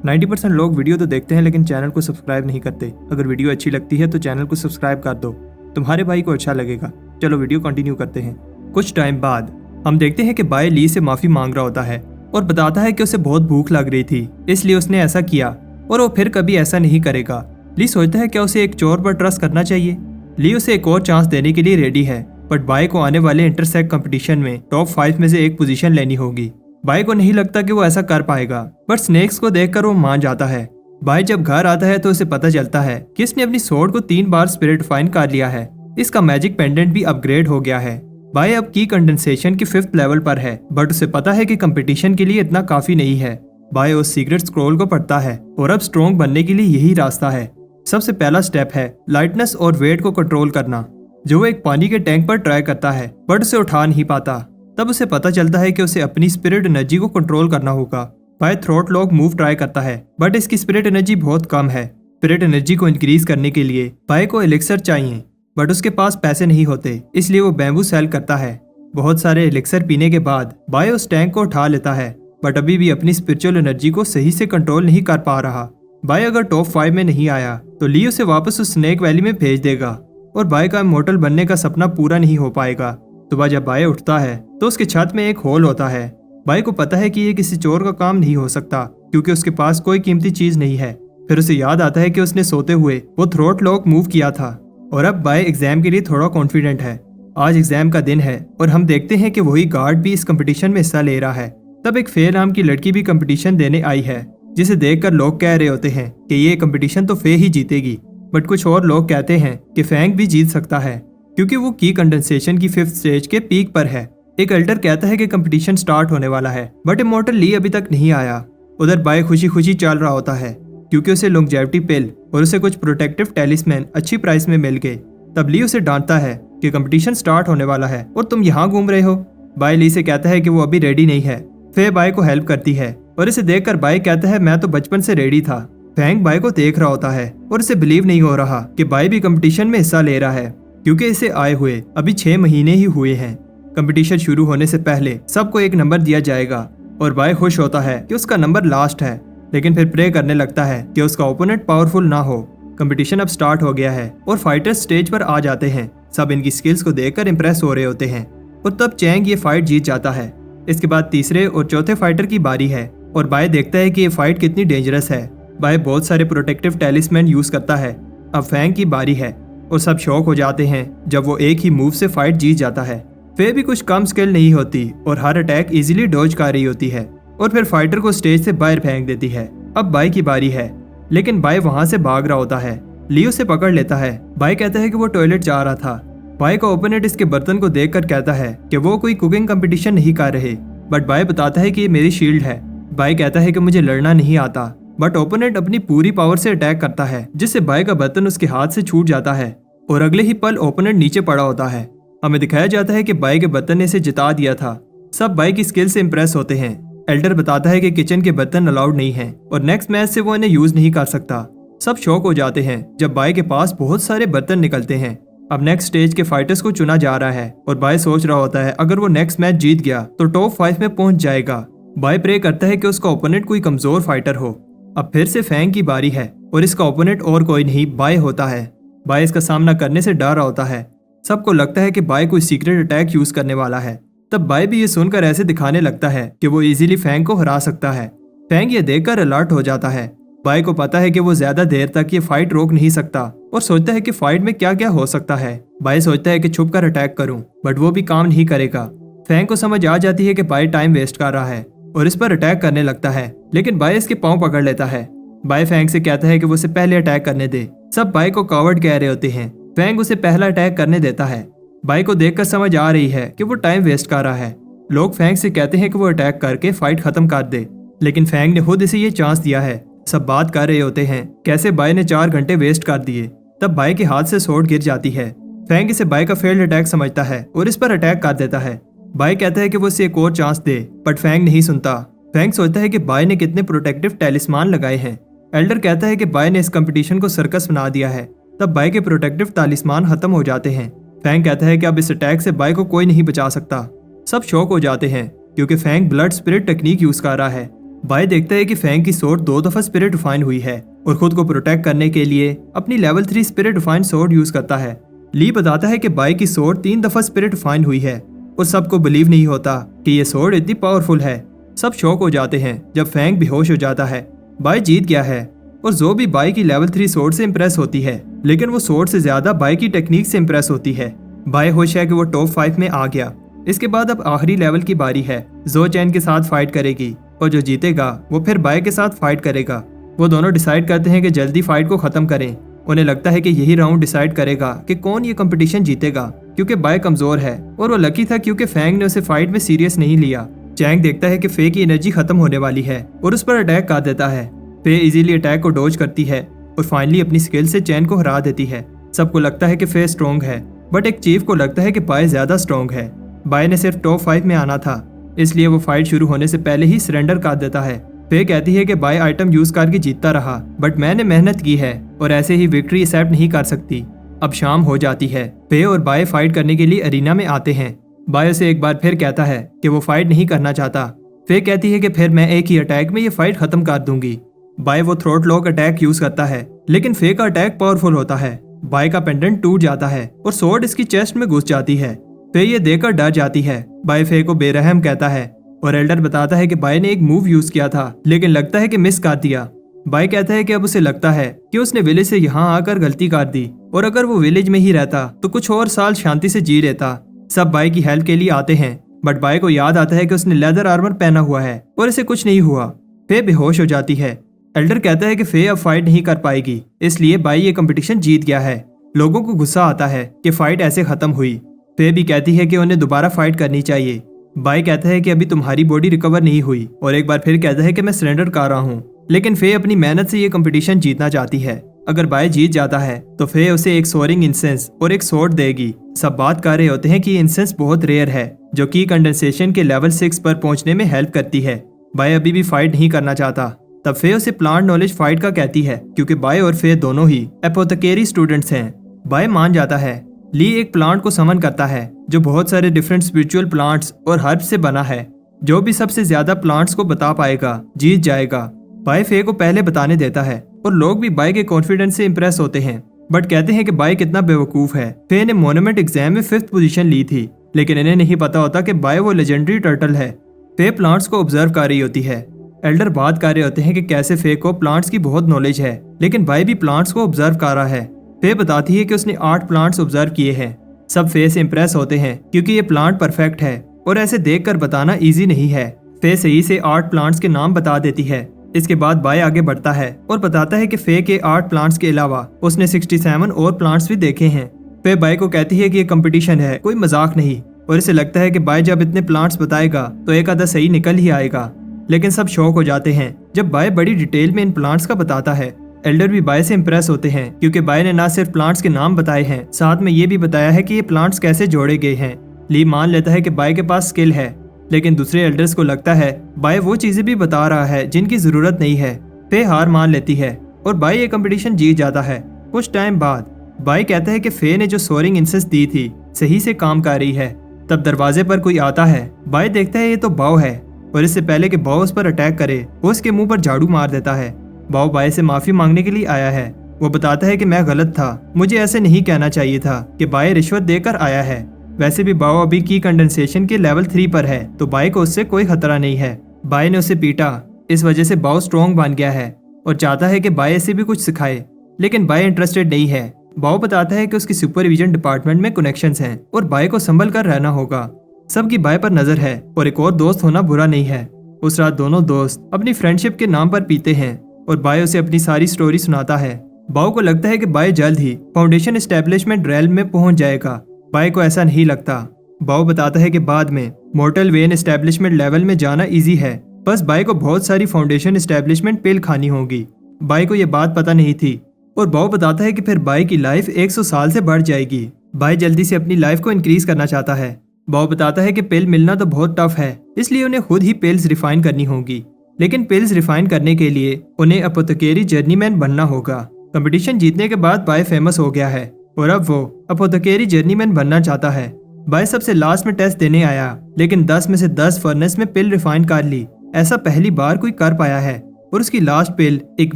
90% लोग वीडियो तो देखते हैं लेकिन चैनल को सब्सक्राइब नहीं करते। अगर वीडियो अच्छी लगती है तो चैनल को सब्सक्राइब कर दो, तुम्हारे भाई को अच्छा लगेगा। चलो वीडियो कंटिन्यू करते हैं। कुछ टाइम बाद हम देखते हैं कि बाय ली से माफी मांग रहा होता है और बताता है कि उसे बहुत भूख लग रही थी, इसलिए उसने ऐसा किया और वो फिर कभी ऐसा नहीं करेगा। ली सोचता है क्या उसे एक चोर पर ट्रस्ट करना चाहिए। ली उसे एक और चांस देने के लिए रेडी है, बट बाय को आने वाले इंटरसेक्ट कंपटीशन में टॉप 5 में से एक पोजीशन लेनी होगी। बाय को नहीं लगता कि वो ऐसा कर पाएगा, बट स्नेक्स को देखकर वो मान जाता है। बाय जब घर आता है तो उसे पता चलता है कि इसने अपनी स्वॉर्ड को 3 बार स्पिरिट फाइन कर लिया है। इसका मैजिक पेंडेंट भी अपग्रेड हो गया है। बाय अब की कंडेंसेशन के 5th लेवल पर है, बट उसे पता है कि कंपटीशन के लिए इतना काफी नहीं है। बाय उस सीक्रेट स्क्रॉल को पढ़ता है और अब स्ट्रॉन्ग बनने के लिए यही रास्ता है। सबसे पहला स्टेप है लाइटनेस और वेट को कंट्रोल करना, जो वो एक पानी के टैंक पर ट्राई करता है बट उसे उठा नहीं पाता। तब उसे पता चलता है कि उसे अपनी स्पिरिट एनर्जी को कंट्रोल करना होगा। By throat lock move try करता है, बट इसकी स्पिरिट एनर्जी बहुत कम है। स्पिरिट एनर्जी को इंक्रीज करने के लिए बाय को एलिक्सर चाहिए, बट उसके पास पैसे नहीं होते, इसलिए वो बैम्बू सेल करता है। बहुत सारे एलिक्सर पीने के बाद बाय उस टैंक को उठा लेता है, बट अभी भी अपनी स्पिरिचुअल एनर्जी को सही से कंट्रोल नहीं कर पा रहा। बाय अगर टॉप 5 में नहीं आया तो ली उसे वापस उस स्नेक वैली में भेज देगा और बाय का इमॉर्टल बनने का सपना पूरा नहीं हो पाएगा। सुबह जब बाय उठता है तो उसके छत में एक होल होता है। बाय को पता है कि ये किसी चोर का काम नहीं हो सकता क्योंकि उसके पास कोई कीमती चीज नहीं है। फिर उसे याद आता है कि उसने सोते हुए वो थ्रोट लॉक मूव किया था और अब बाय एग्जाम के लिए थोड़ा कॉन्फिडेंट है। आज एग्जाम का दिन है और हम देखते हैं कि वही गार्ड भी इस कंपटीशन में हिस्सा ले रहा है। तब एक फे नाम की लड़की भी कंपटीशन देने आई है, जिसे देखकर लोग कह रहे होते हैं कि ये कंपटीशन तो फे ही जीतेगी, बट कुछ और लोग कहते हैं कि फैंग भी जीत सकता है क्योंकि वो की कंडेंसेशन की 5th स्टेज के पीक पर है। एक अल्टर कहता है कि कंपटीशन स्टार्ट होने वाला है, बट इमॉर्टल ली अभी तक नहीं आया। उधर बाय खुशी खुशी चल रहा होता है क्योंकि उसे लॉन्जेविटी पिल और उसे कुछ प्रोटेक्टिव टेलिस्मैन अच्छी प्राइस में मिल गए। तब ली उसे डांटता है कि कंपटीशन स्टार्ट होने वाला है और तुम यहाँ घूम रहे हो। बाय ली से कहता है कि वो अभी रेडी नहीं है। फे बाय को हेल्प करती है और इसे देखकर बाय कहता है मैं तो बचपन से रेडी था। फैंग बाय को देख रहा होता है और इसे बिलीव नहीं हो रहा कि बाय भी कंपटीशन में हिस्सा ले रहा है क्योंकि इसे आए हुए अभी 6 महीने ही हुए हैं। कंपटीशन शुरू होने से पहले सबको एक नंबर दिया जाएगा और बाय खुश होता है कि उसका नंबर लास्ट है, लेकिन फिर प्रे करने लगता है कि उसका ओपोनेंट पावरफुल ना हो। कंपटीशन अब स्टार्ट हो गया है और फाइटर्स स्टेज पर आ जाते हैं। सब इनकी स्किल्स को देखकर इंप्रेस हो रहे होते हैं और तब चैंग ये फाइट जीत जाता है। इसके बाद तीसरे और चौथे फाइटर की बारी है और बाय देखता है कि ये फाइट कितनी डेंजरस है। बाय बहुत सारे प्रोटेक्टिव टेलिस्मैन यूज करता है। अब फैंग की बारी है और सब शॉक हो जाते हैं जब वो एक ही मूव से फाइट जीत जाता है। फे भी कुछ कम स्किल नहीं होती और हर अटैक इजीली डॉज कर रही होती है और फिर फाइटर को स्टेज से बाहर फेंक देती है। अब बाय की बारी है, लेकिन बाय वहां से भाग रहा होता है। लियो से पकड़ लेता है। बाय कहता है कि वो टॉयलेट जा रहा था। बाय का ओपोनेंट इसके बर्तन को देखकर कहता है कि वो कोई कुकिंग कंपटीशन नहीं कर रहे, बट बाय बताता है कि ये मेरी शील्ड है। बाय कहता है कि मुझे लड़ना नहीं आता, बट ओपोनेंट अपनी पूरी पावर से अटैक करता है जिससे बाय का बर्तन उसके हाथ से छूट जाता है और अगले ही पल ओपोनेंट नीचे पड़ा होता है। हमें दिखाया जाता है कि बाय के बर्तन ने इसे जिता दिया था। सब बाय की स्किल से इम्प्रेस होते हैं। एल्डर बताता है कि किचन के बर्तन अलाउड नहीं है और नेक्स्ट मैच से वो इन्हें यूज नहीं कर सकता। सब शॉक हो जाते हैं जब बाय के पास बहुत सारे बर्तन निकलते हैं। अब नेक्स्ट स्टेज के फाइटर्स को चुना जा रहा है और बाय सोच रहा होता है अगर वो नेक्स्ट मैच जीत गया तो टॉप 5 में पहुंच जाएगा। बाय प्रे करता है कि उसका ओपोनेंट कोई कमजोर फाइटर हो। अब फिर से फैंग की बारी है और इसका ओपोनेंट और कोई नहीं बाय होता है। बाय इसका सामना करने से डर रहा होता है। सबको लगता है कि बाय कोई सीक्रेट अटैक यूज करने वाला है। तब बाय भी ये सुनकर ऐसे दिखाने लगता है कि वो इजीली फैंग को हरा सकता है। फैंग ये देखकर अलर्ट हो जाता है। बाय को पता है कि वो ज्यादा देर तक ये फाइट रोक नहीं सकता और सोचता है कि फाइट में क्या क्या हो सकता है। बाय सोचता है कि छुप कर अटैक करूं, बट वो भी काम नहीं करेगा। फैंग को समझ आ जाती है कि बाय टाइम वेस्ट कर रहा है और इस पर अटैक करने लगता है, लेकिन बाय इसके पांव पकड़ लेता है। बाय फैंग से कहता है कि वो उसे पहले अटैक करने दे। सब बाय को कवर्ड कह रहे होते हैं। फैंग उसे पहला अटैक करने देता है। बाय को देखकर समझ आ रही है कि वो टाइम वेस्ट कर रहा है। लोग फैंग से कहते हैं कि वो अटैक करके फाइट खत्म कर दे, लेकिन फैंग ने खुद इसे ये चांस दिया है। सब बात कर रहे होते हैं कैसे बाय ने 4 घंटे वेस्ट कर दिए। तब बाय के हाथ से स्वॉर्ड गिर जाती है। फैंग इसे बाय का फेल्ड अटैक समझता है और इस पर अटैक कर देता है। बाय कहता है कि वो इसे एक और चांस दे, बट फैंग नहीं सुनता। फैंग सोचता है कि बाय ने कितने प्रोटेक्टिव टैलिस्मान लगाए हैं। एल्डर कहता है कि बाय ने इस कंपटीशन को सर्कस बना दिया है। तब बाय के प्रोटेक्टिव टैलिस्मान खत्म हो जाते हैं। फैंग कहता है कि अब इस अटैक से बाय को कोई नहीं बचा सकता। सब शॉक हो जाते हैं क्योंकि fang blood spirit technique use कर रहा है। बाय देखता है कि फैंग की स्वॉर्ड 2 दफा स्पिरिट रिफाइन हुई है और खुद को प्रोटेक्ट करने के लिए अपनी level 3 spirit refine sword use करता है। ली बताता है कि बाय की स्वॉर्ड 3 दफा स्पिरिट रिफाइन हुई है और सबको बिलीव नहीं होता कि ये स्वॉर्ड इतनी पावरफुल है। सब शॉक हो जाते हैं जब फैंग बेहोश हो जाता है। बाय जीत गया है और जो भी बाय की लेवल 3 स्वॉर्ड से इम्प्रेस होती है, लेकिन वो स्वॉर्ड से ज्यादा बाय की टेक्निक से इम्प्रेस होती है। बाय होश है कि वो टॉप 5 में आ गया। इसके बाद अब आखिरी लेवल की बारी है। जो चैन के साथ फाइट करेगी और जो जीतेगा वो फिर बाय के साथ फाइट करेगा। वो दोनों डिसाइड करते हैं कि जल्दी फाइट को खत्म करें। उन्हें लगता है कि यही राउंड डिसाइड करेगा कि कौन ये कंपटीशन जीतेगा, क्योंकि बाय कमजोर है और वो लकी था क्योंकि फैंग ने उसे फाइट में सीरियस नहीं लिया। चैंग देखता है कि फे की एनर्जी खत्म होने वाली है और उस पर अटैक कर देता है। फे इजीली अटैक को डॉज करती है और फाइनली अपनी स्किल से चैन को हरा देती है। सबको लगता है कि फे स्ट्रॉन्ग है, बट एक चीफ को लगता है कि बाय ज्यादा स्ट्रॉन्ग है। बाय ने सिर्फ टॉप 5 में आना था, इसलिए वो फाइट शुरू होने से पहले ही सरेंडर कर देता है। फे कहती है कि बाय आइटम यूज करके जीतता रहा, बट मैंने मेहनत की है और ऐसे ही विक्ट्री एक्सेप्ट नहीं कर सकती। अब शाम हो जाती है। फे और बाय फाइट करने के लिए अरीना में आते हैं। बाय से एक बार फिर कहता है कि वो फाइट नहीं करना चाहता। फे कहती है कि फिर मैं एक ही अटैक में ये फाइट खत्म कर दूंगी। बाय वो थ्रोट लॉक अटैक यूज करता है, लेकिन फे का अटैक पावरफुल होता है। बाय का पेंडेंट टूट जाता है और स्वॉर्ड इसकी चेस्ट में घुस जाती है। फे ये देखकर डर जाती है। बाय फे को बेरहम कहता है और एल्डर बताता है कि बाय ने एक मूव यूज किया था, लेकिन लगता है कि मिस कर दिया। बाय कहता है कि अब उसे लगता है कि उसने विलेज से यहाँ आकर गलती कर दी और अगर वो विलेज में ही रहता तो कुछ और साल शांति से जी लेता। सब बाय की हेल्प के लिए आते हैं, बट बाय को याद आता है कि उसने लेदर आर्मर पहना हुआ है और इसे कुछ नहीं हुआ। फे बेहोश हो जाती है। एल्डर कहता है कि फे अब फाइट नहीं कर पाएगी, इसलिए बाय ये कंपटीशन जीत गया है। लोगों को गुस्सा आता है कि फाइट ऐसे खत्म हुई। फे भी कहती है कि उन्हें दोबारा फाइट करनी चाहिए। बाय कहता है कि अभी तुम्हारी बॉडी रिकवर नहीं हुई और एक बार फिर कहता है कि मैं सरेंडर कर रहा हूँ, लेकिन फे अपनी मेहनत से ये कंपटीशन जीतना चाहती है। अगर बाय जीत जाता है तो फे उसे एक सोरिंग इंसेंस और एक स्वॉर्ड देगी। सब बात कर रहे होते हैं कि ये इंसेंस बहुत रेयर है, जो कि कंडेंसेशन के लेवल 6 पर पहुंचने में हेल्प करती है। बाय अभी भी फाइट नहीं करना चाहता। तब फे उसे प्लांट नॉलेज फाइट का कहती है, क्योंकि बाय और फे दोनों ही एपोथेकेरी स्टूडेंट्स हैं। बाय मान जाता है। ली एक प्लांट को समन करता है जो बहुत सारे डिफरेंट स्पिरिचुअल प्लांट्स और हर्ब्स से बना है। जो भी सबसे ज्यादा प्लांट्स को बता पाएगा जीत जाएगा। बाय फे को पहले बताने देता है और लोग भी बाय के कॉन्फिडेंस से इंप्रेस होते हैं, बट कहते हैं कि बाय कितना बेवकूफ है। फे ने मोनूमेंट एग्जाम में 5th पोजीशन ली थी, लेकिन इन्हें नहीं पता होता कि बाय वो लेजेंडरी टर्टल है। फे प्लांट्स को ऑब्जर्व कर रही होती है। एल्डर बात कर रहे होते हैं कि कैसे फे को प्लांट्स की बहुत नॉलेज है, लेकिन बाय भी प्लांट्स को ऑब्जर्व कर रहा है। फे बताती है कि उसने 8 प्लांट्स ऑब्जर्व किए हैं। सब फे से इंप्रेस होते हैं क्योंकि ये प्लांट परफेक्ट है और ऐसे देखकर बताना इजी नहीं है। फे सही से 8 प्लांट्स के नाम बता देती है। इसके बाद बाय आगे बढ़ता है और बताता है कि फे के 8 प्लांट्स के अलावा उसने 67 और प्लांट्स भी देखे हैं। फे बाय को कहती है कि ये कंपटीशन है, कोई मजाक नहीं, और इसे लगता है कि बाय जब इतने प्लांट्स बताएगा तो एक आधा सही निकल ही आएगा। लेकिन सब शॉक हो जाते हैं जब बाय बड़ी डिटेल में इन प्लांट्स का बताता है। एल्डर भी बाय से इम्प्रेस होते हैं क्योंकि बाय ने ना सिर्फ प्लांट्स के नाम बताए हैं, साथ में ये भी बताया है कि ये प्लांट्स कैसे जोड़े गए हैं। ली मान लेता है कि बाय के पास स्किल है, लेकिन दूसरे एल्डर्स को लगता है बाय वो चीजें भी बता रहा है जिनकी जरूरत नहीं है। फे हार मान लेती है और बाय ये कंपटीशन जीत जाता है। कुछ टाइम बाद बाय कहता है कि फे ने जो सोरिंग इंसेस दी थी सही से काम कर रही है। तब दरवाजे पर कोई आता है। बाय देखता है ये तो बाव है और इससे पहले कि बाव उस पर अटैक करे वो उसके मुंह पर झाड़ू मार देता है। बाव बाय से माफी मांगने के लिए आया है। वो बताता है कि मैं गलत था, मुझे ऐसे नहीं कहना चाहिए था कि बाय रिश्वत देकर आया है। वैसे भी बाव अभी की कंडेंसेशन के लेवल 3 पर है तो बाय को उससे कोई खतरा नहीं है। बाय ने उसे पीटा, इस वजह से बाव स्ट्रॉन्ग बन गया है और चाहता है कि बाय इसे भी कुछ सिखाए, लेकिन बाय इंटरेस्टेड नहीं है। बाव बताता है कि उसकी सुपरविजन डिपार्टमेंट में कनेक्शंस हैं और बाय को संभल कर रहना होगा। सबकी बाय पर नजर है और एक और दोस्त होना बुरा नहीं है। उस रात दोनों दोस्त अपनी फ्रेंडशिप के नाम पर पीते हैं और बाय उसे अपनी सारी स्टोरी सुनाता है। बाव को लगता है कि बाय जल्द ही फाउंडेशन एस्टेब्लिशमेंट रेल में पहुंच जाएगा। बाय को ऐसा नहीं लगता। बाव बताता है कि बाद में मॉर्टल वेन एस्टेब्लिशमेंट लेवल में जाना इजी है, बस बाय को बहुत सारी फाउंडेशन एस्टेब्लिशमेंट पिल खानी होगी। बाय को यह बात पता नहीं थी और बाव बताता है कि फिर बाय की लाइफ 100 साल से बढ़ जाएगी। बाय जल्दी से अपनी लाइफ को इंक्रीज करना चाहता है। बाव बताता है कि पिल मिलना तो बहुत टफ है, इसलिए उन्हें खुद ही पिल्स रिफाइन करनी होगी, लेकिन पिल्स रिफाइन करने के लिए उन्हें अपोथेकेरी जर्नीमैन बनना होगा। कंपटीशन जीतने के बाद बाय फेमस हो गया है और अब वो अपोथेकेरी जर्नीमैन बनना चाहता है। बाय सबसे लास्ट में टेस्ट देने आया, लेकिन 10 में से 10 फर्नेस में पिल रिफाइन कर ली। ऐसा पहली बार कोई कर पाया है और उसकी लास्ट पिल एक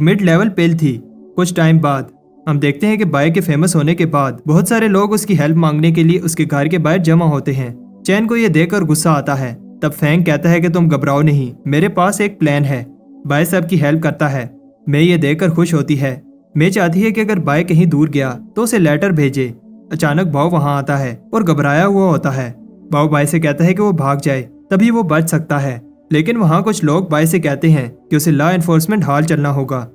मिड लेवल पिल थी। कुछ टाइम बाद हम देखते हैं कि बाय के फेमस होने के बाद बहुत सारे लोग उसकी हेल्प मांगने के लिए उसके घर के बाहर जमा होते हैं। चैन को यह देखकर गुस्सा आता है। तब फैंग कहता है कि तुम घबराओ नहीं, मेरे पास एक प्लान है। बाय सबकी हेल्प करता है। मैं ये देखकर खुश होती है। मैं चाहती है कि अगर बाय कहीं दूर गया तो उसे लेटर भेजे। अचानक बाव वहां आता है और घबराया हुआ होता है। बाव बाय से कहता है कि वो भाग जाए, तभी वो बच सकता है, लेकिन वहां कुछ लोग बाय से कहते हैं कि उसे लॉ एनफोर्समेंट हॉल चलना होगा।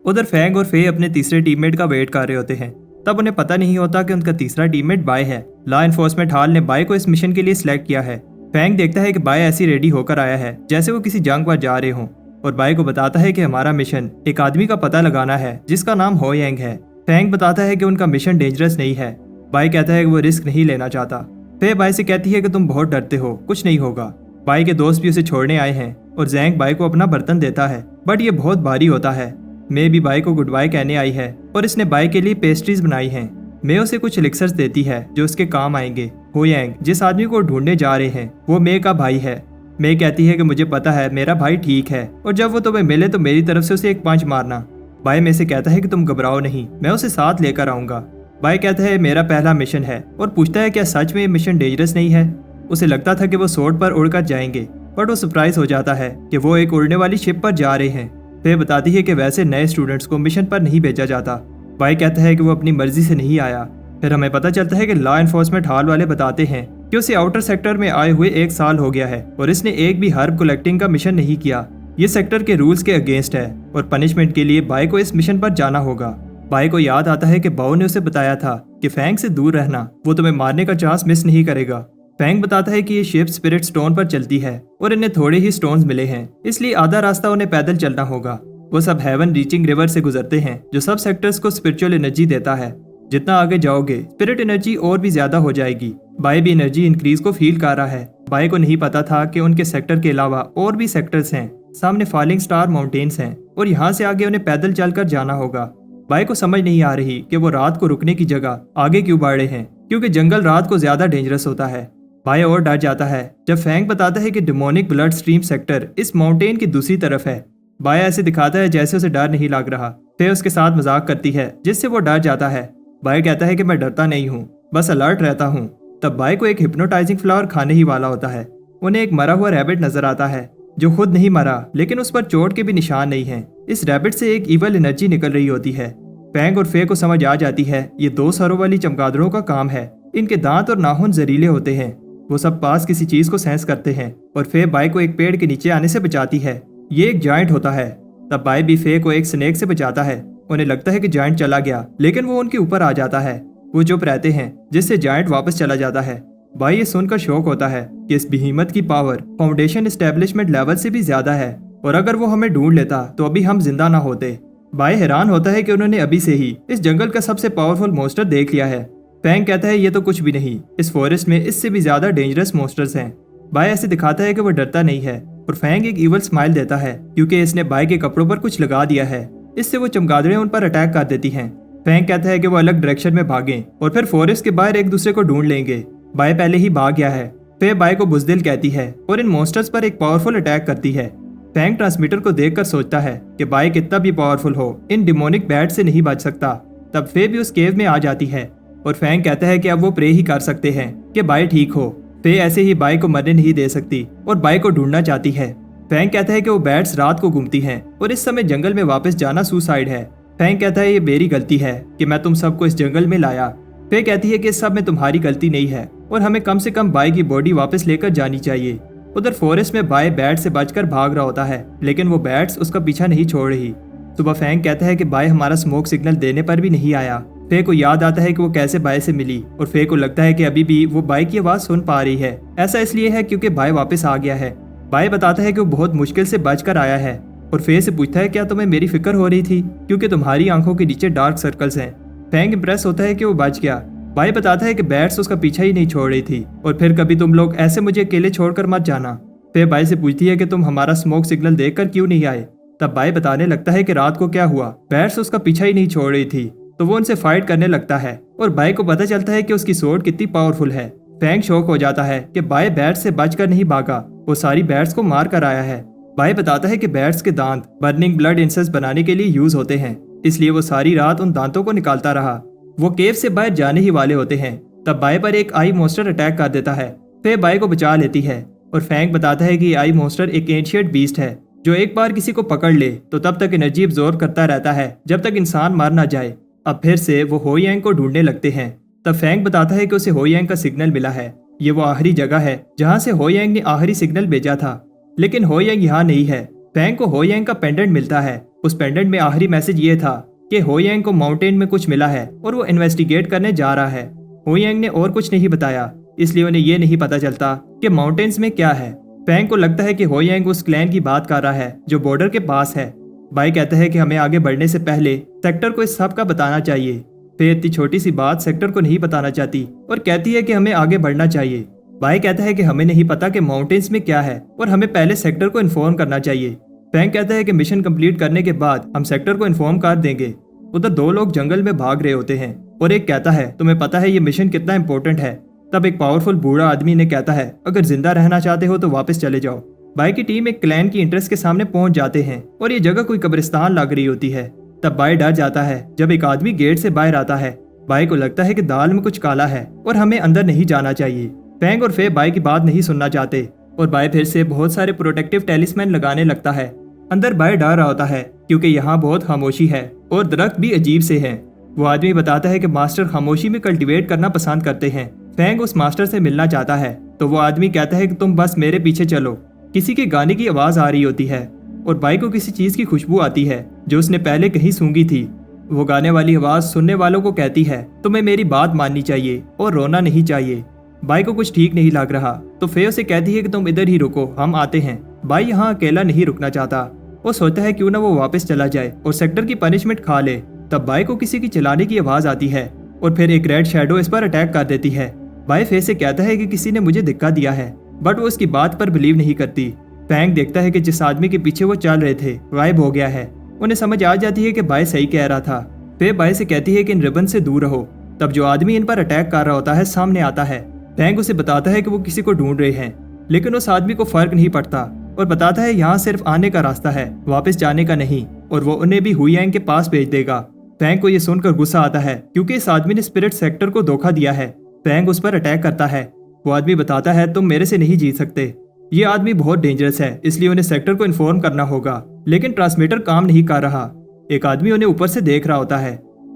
उधर फैंग और फे अपने तीसरे टीममेट का वेट कर रहे होते हैं। तब उन्हें पता नहीं होता कि उनका तीसरा टीममेट बाय है। लॉ एनफोर्समेंट हॉल ने बाय को इस मिशन के लिए सिलेक्ट किया है। फैंग देखता है कि बाय ऐसी रेडी होकर आया है जैसे वो किसी जंग पर जा रहे हों और बाय को बताता है कि हमारा मिशन एक आदमी का पता लगाना है जिसका नाम हो यांग है। फैंग बताता है कि उनका मिशन डेंजरस नहीं है। बाय कहता है कि वो रिस्क नहीं लेना चाहता। फे बाय से कहती है कि तुम बहुत डरते हो, कुछ नहीं होगा। बाय के दोस्त भी उसे छोड़ने आए हैं और जैंग बाय को अपना बर्तन देता है, बट ये बहुत भारी होता है। मे भी बाय को गुड बाय कहने आई है और इसने बाय के लिए पेस्ट्रीज बनाई हैं। मे उसे कुछ एलिक्सर्स देती है जो उसके काम आएंगे। हो यांग जिस आदमी को ढूंढने जा रहे हैं वो मे का भाई है। मे कहती है कि मुझे पता है मेरा भाई ठीक है और जब वो तुम्हें मिले तो मेरी तरफ से उसे एक पंच मारना। बाय मे से कहता है कि तुम घबराओ नहीं, मैं उसे साथ लेकर आऊंगा। बाय कहता है मेरा पहला मिशन है और पूछता है क्या सच में ये मिशन डेंजरस नहीं है। उसे लगता था कि वो सोर्ड पर उड़कर जाएंगे, बट वो सरप्राइज हो जाता है कि वो एक उड़ने वाली शिप पर जा रहे हैं। फे बताती है कि वैसे नए स्टूडेंट्स को मिशन पर नहीं भेजा जाता। बाय कहता है कि वो अपनी मर्जी से नहीं आया। फिर हमें पता चलता है कि लॉ एनफोर्समेंट हॉल वाले बताते हैं कि उसे आउटर सेक्टर में आए हुए 1 साल हो गया है और इसने एक भी हर्ब कलेक्टिंग का मिशन नहीं किया। ये सेक्टर के रूल्स के अगेंस्ट है और पनिशमेंट के लिए बाय को इस मिशन पर जाना होगा। बाय को याद आता है कि बाओ ने उसे बताया था कि फैंग से दूर रहना, वो तुम्हें मारने का चांस मिस नहीं करेगा। फैंग बताता है कि ये शिप स्पिरिट स्टोन पर चलती है और इन्हें थोड़े ही स्टोन्स मिले हैं, इसलिए आधा रास्ता उन्हें पैदल चलना होगा। वो सब हेवन रीचिंग रिवर से गुजरते हैं जो सब सेक्टर्स को स्पिरिचुअल एनर्जी देता है। जितना आगे जाओगे स्पिरिट एनर्जी और भी ज्यादा हो जाएगी। बाय भी एनर्जी इंक्रीज को फील कर रहा है। बाय को नहीं पता था कि उनके सेक्टर के अलावा और भी सेक्टर्स हैं। सामने फॉलिंग स्टार माउंटेन्स हैं और यहाँ से आगे उन्हें पैदल चलकर जाना होगा। बाय को समझ नहीं आ रही कि वो रात को रुकने की जगह आगे क्यों बढ़ रहे हैं, क्योंकि जंगल रात को ज्यादा डेंजरस होता है। बाय और डर जाता है जब फैंग बताता है कि डिमोनिक ब्लड स्ट्रीम सेक्टर इस माउंटेन की दूसरी तरफ है। बाय ऐसे दिखाता है जैसे उसे डर नहीं लग रहा। फे उसके साथ मजाक करती है जिससे वो डर जाता है। बाय कहता है कि मैं डरता नहीं हूँ, बस अलर्ट रहता हूँ। तब बाय को एक हिप्नोटाइजिंग फ्लावर खाने ही वाला होता है। उन्हें एक मरा हुआ रैबिट नजर आता है जो खुद नहीं मरा, लेकिन उस पर चोट के भी निशान नहीं है। इस रैबिट से एक इवल एनर्जी निकल रही होती है। फैंग और फे को समझ आ जाती है ये 2 सरों वाली चमगादड़ों का काम है। इनके दांत और नाखून जहरीले होते हैं। वो सब पास किसी चीज को सेंस करते हैं और फे बाय को एक पेड़ के नीचे आने से बचाती है। ये एक जायंट होता है। तब बाय भी फे को एक स्नेक से बचाता है। उन्हें लगता है कि जायंट चला गया, लेकिन वो उनके ऊपर आ जाता है। वो चुप रहते हैं जिससे जायंट वापस चला जाता है। बाय ये सुनकर शौक होता है कि इस बिहीमत की पावर फाउंडेशन एस्टेब्लिशमेंट लेवल से भी ज्यादा है। और अगर वो हमें ढूंढ लेता तो अभी हम जिंदा ना होते। बाय हैरान होता है कि उन्होंने अभी से ही इस जंगल का सबसे पावरफुल मॉन्स्टर देख लिया है। फैंग कहता है ये तो कुछ भी नहीं, इस फॉरेस्ट में इससे भी ज्यादा डेंजरस मॉन्स्टर्स हैं। बाय ऐसे दिखाता है कि वो डरता नहीं है और फैंग एक इवल स्माइल देता है क्योंकि इसने बाय के कपड़ों पर कुछ लगा दिया है। इससे वो चमगादड़ें उन पर अटैक कर देती हैं। फैंग कहता है कि वो अलग डायरेक्शन में भागें और फिर फॉरेस्ट के बाहर एक दूसरे को ढूंढ लेंगे। बाय पहले ही भाग गया है। फे बाय को बुज़दिल कहती है और इन मॉन्स्टर्स पर एक पावरफुल अटैक करती है। फैंग ट्रांसमीटर को देखकर सोचता है कि बाय कितना भी पावरफुल हो, इन डिमोनिक बैट से नहीं बच सकता। तब फे भी उस केव में आ जाती है और फैंग कहता है कि अब वो प्रे ही कर सकते हैं कि बाय ठीक हो। फे ऐसे ही बाय को मरने नहीं दे सकती और बाय को ढूंढना चाहती है। फैंग कहता है कि वो बैट्स रात को घूमती हैं और इस समय जंगल में वापस जाना सुसाइड है। फैंग कहता है ये मेरी गलती है कि मैं तुम सबको इस जंगल में लाया। फे कहती है कि इस सब में तुम्हारी गलती नहीं है और हमें कम से कम बाय की बॉडी वापस लेकर जानी चाहिए। उधर फॉरेस्ट में बाय बैट से बचकर भाग रहा होता है लेकिन वो बैट्स उसका पीछा नहीं छोड़ रही। सुबह फैंग कहता है कि बाय हमारा स्मोक सिग्नल देने पर भी नहीं आया। फे को याद आता है कि वो कैसे बाय से मिली और फे को लगता है कि अभी भी वो बाय की आवाज सुन पा रही है। ऐसा इसलिए है क्योंकि बाय वापस आ गया है। बाय बताता है कि वो बहुत मुश्किल से बचकर आया है और फे से पूछता है क्या तुम्हें मेरी फिक्र हो रही थी क्योंकि तुम्हारी आंखों के नीचे डार्क सर्कल्स हैं। फैंग इंप्रेस होता है कि वो बच गया। बाय बताता है कि बैट्स उसका पीछा ही नहीं छोड़ रही थी और फिर कभी तुम लोग ऐसे मुझे अकेले छोड़कर मत जाना। फे बाय से पूछती है कि तुम हमारा स्मोक सिग्नल देखकर क्यों नहीं आए। तब बाय बताने लगता है कि रात को क्या हुआ, बैट्स उसका पीछा ही नहीं छोड़ रही थी तो वो उनसे फाइट करने लगता है और बाय को पता चलता है कि उसकी सोर्ड कितनी पावरफुल है। फैंग शॉक हो जाता है कि बाय बैट्स से बचकर नहीं भागा, वो सारी बैट्स को मार कर आया है। बाय बताता है कि बैट्स के दांत बर्निंग ब्लड इंसेंस बनाने के लिए यूज होते हैं, इसलिए वो सारी रात उन दांतों को निकालता रहा। वो केव से बाहर जाने ही वाले होते हैं तब बाय पर एक आई मॉन्स्टर अटैक कर देता है। फे बाय को बचा लेती है और फैंग बताता है कि आई मॉन्स्टर एक एंशिएंट बीस्ट है जो एक बार किसी को पकड़ ले तो तब तक एनर्जी अब्सॉर्ब करता रहता है जब तक इंसान मार ना जाए। अब फिर से वो हो यांग को ढूंढने लगते हैं। तब फैंग बताता है कि उसे हो यांग का सिग्नल मिला है। ये वो आखिरी जगह है जहां से हो यांग ने आखिरी सिग्नल भेजा था, लेकिन हो यांग यहाँ नहीं है। फैंग को हो यांग का पेंडेंट मिलता है। उस पेंडेंट में आखिरी मैसेज ये था कि हो यांग को माउंटेन में कुछ मिला है और वो इन्वेस्टिगेट करने जा रहा है। हो यांग ने और कुछ नहीं बताया, इसलिए उन्हें ये नहीं पता चलता कि माउंटेन्स में क्या है। फैंग को लगता है कि हो यांग उस क्लैन की बात कर रहा है जो बॉर्डर के पास है। बाय कहता है कि हमें आगे बढ़ने से पहले सेक्टर को इस सब का बताना चाहिए। फिर इतनी छोटी सी बात सेक्टर को नहीं बताना चाहती और कहती है कि हमें आगे बढ़ना चाहिए। बाय कहता है कि हमें नहीं पता कि माउंटेन्स में क्या है और हमें पहले सेक्टर को इन्फॉर्म करना चाहिए। फैंग कहता है कि मिशन कंप्लीट करने के बाद हम सेक्टर को इन्फॉर्म कर देंगे। उधर दो लोग जंगल में भाग रहे होते हैं और एक कहता है तुम्हें पता है ये मिशन कितना इंपॉर्टेंट है। तब एक पावरफुल बूढ़ा आदमी ने कहता है अगर जिंदा रहना चाहते हो तो वापस चले जाओ। बाय की टीम एक क्लैन की इंटरेस्ट के सामने पहुंच जाते हैं और ये जगह कोई कब्रिस्तान लग रही होती है। तब बाय डर जाता है जब एक आदमी गेट से बाहर आता है। बाय को लगता है कि दाल में कुछ काला है और हमें अंदर नहीं जाना चाहिए। फैंग और फे बाय की बात नहीं सुनना चाहते और बाय फिर से बहुत सारे प्रोटेक्टिव टेलिस्मैन लगाने लगता है। अंदर बाय डर रहा होता है क्योंकि यहाँ बहुत खामोशी है और दरख्त भी अजीब से हैं। वो आदमी बताता है कि मास्टर खामोशी में कल्टीवेट करना पसंद करते हैं। फैंग उस मास्टर से मिलना चाहता है तो वो आदमी कहता है कि तुम बस मेरे पीछे चलो। किसी के गाने की आवाज आ रही होती है और बाय को किसी चीज की खुशबू आती है जो उसने पहले कहीं सूंघी थी। वो गाने वाली आवाज सुनने वालों को कहती है तुम्हें मेरी बात माननी चाहिए और रोना नहीं चाहिए। बाय को कुछ ठीक नहीं लग रहा तो फे उसे कहती है कि तुम इधर ही रुको, हम आते हैं। बाय यहाँ अकेला नहीं रुकना चाहता। वो सोचता है क्यों ना वो वापस चला जाए और सेक्टर की पनिशमेंट खा ले। तब बाय को किसी की चिल्लाने की आवाज आती है और फिर एक रेड शैडो इस पर अटैक कर देती है। बाय फे से कहता है कि किसी ने मुझे धक्का दिया है, बट वो उसकी बात पर बिलीव नहीं करती। फैंग देखता है कि जिस आदमी के पीछे वो चल रहे थे गायब हो गया है। उन्हें समझ आ जाती है कि बाय सही कह रहा था। फे बाय से कहती है कि इन रिबन से दूर रहो। तब जो आदमी इन पर अटैक कर रहा होता है सामने आता है। फैंग उसे बताता है कि वो किसी को ढूंढ रहे हैं, लेकिन उस आदमी को फर्क नहीं पड़ता और बताता है यहाँ सिर्फ आने का रास्ता है, वापस जाने का नहीं, और वो उन्हें भी हुयांग के पास भेज देगा। फैंग को ये सुनकर गुस्सा आता है क्योंकि इस आदमी ने स्पिरिट सेक्टर को धोखा दिया है। फैंग उस पर अटैक करता है। वो आदमी बताता है तुम मेरे से नहीं जीत सकते, ये आदमी बहुत डेंजरस है, इसलिए उन्हें सेक्टर को इन्फॉर्म करना होगा। लेकिन ट्रांसमीटर काम नहीं कर रहा। एक आदमी उन्हें ऊपर से देख रहा होता है।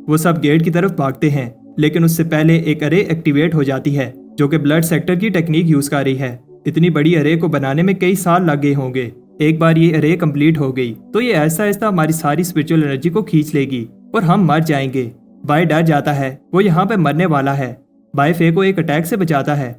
वो सब गेट की तरफ भागते हैं, लेकिन उससे पहले एक अरे एक्टिवेट हो जाती है जो कि ब्लड सेक्टर की टेक्निक यूज कर रही है। इतनी बड़ी अरे को बनाने में कई साल लग गए होंगे। एक बार ये अरे कंप्लीट हो गई तो ये ऐसा ऐसा हमारी सारी स्पिरिचुअल एनर्जी को खींच लेगी और हम मर जाएंगे। बाय डर जाता है, वो यहाँ पे मरने वाला है। बाय फे को एक अटैक से बचाता है।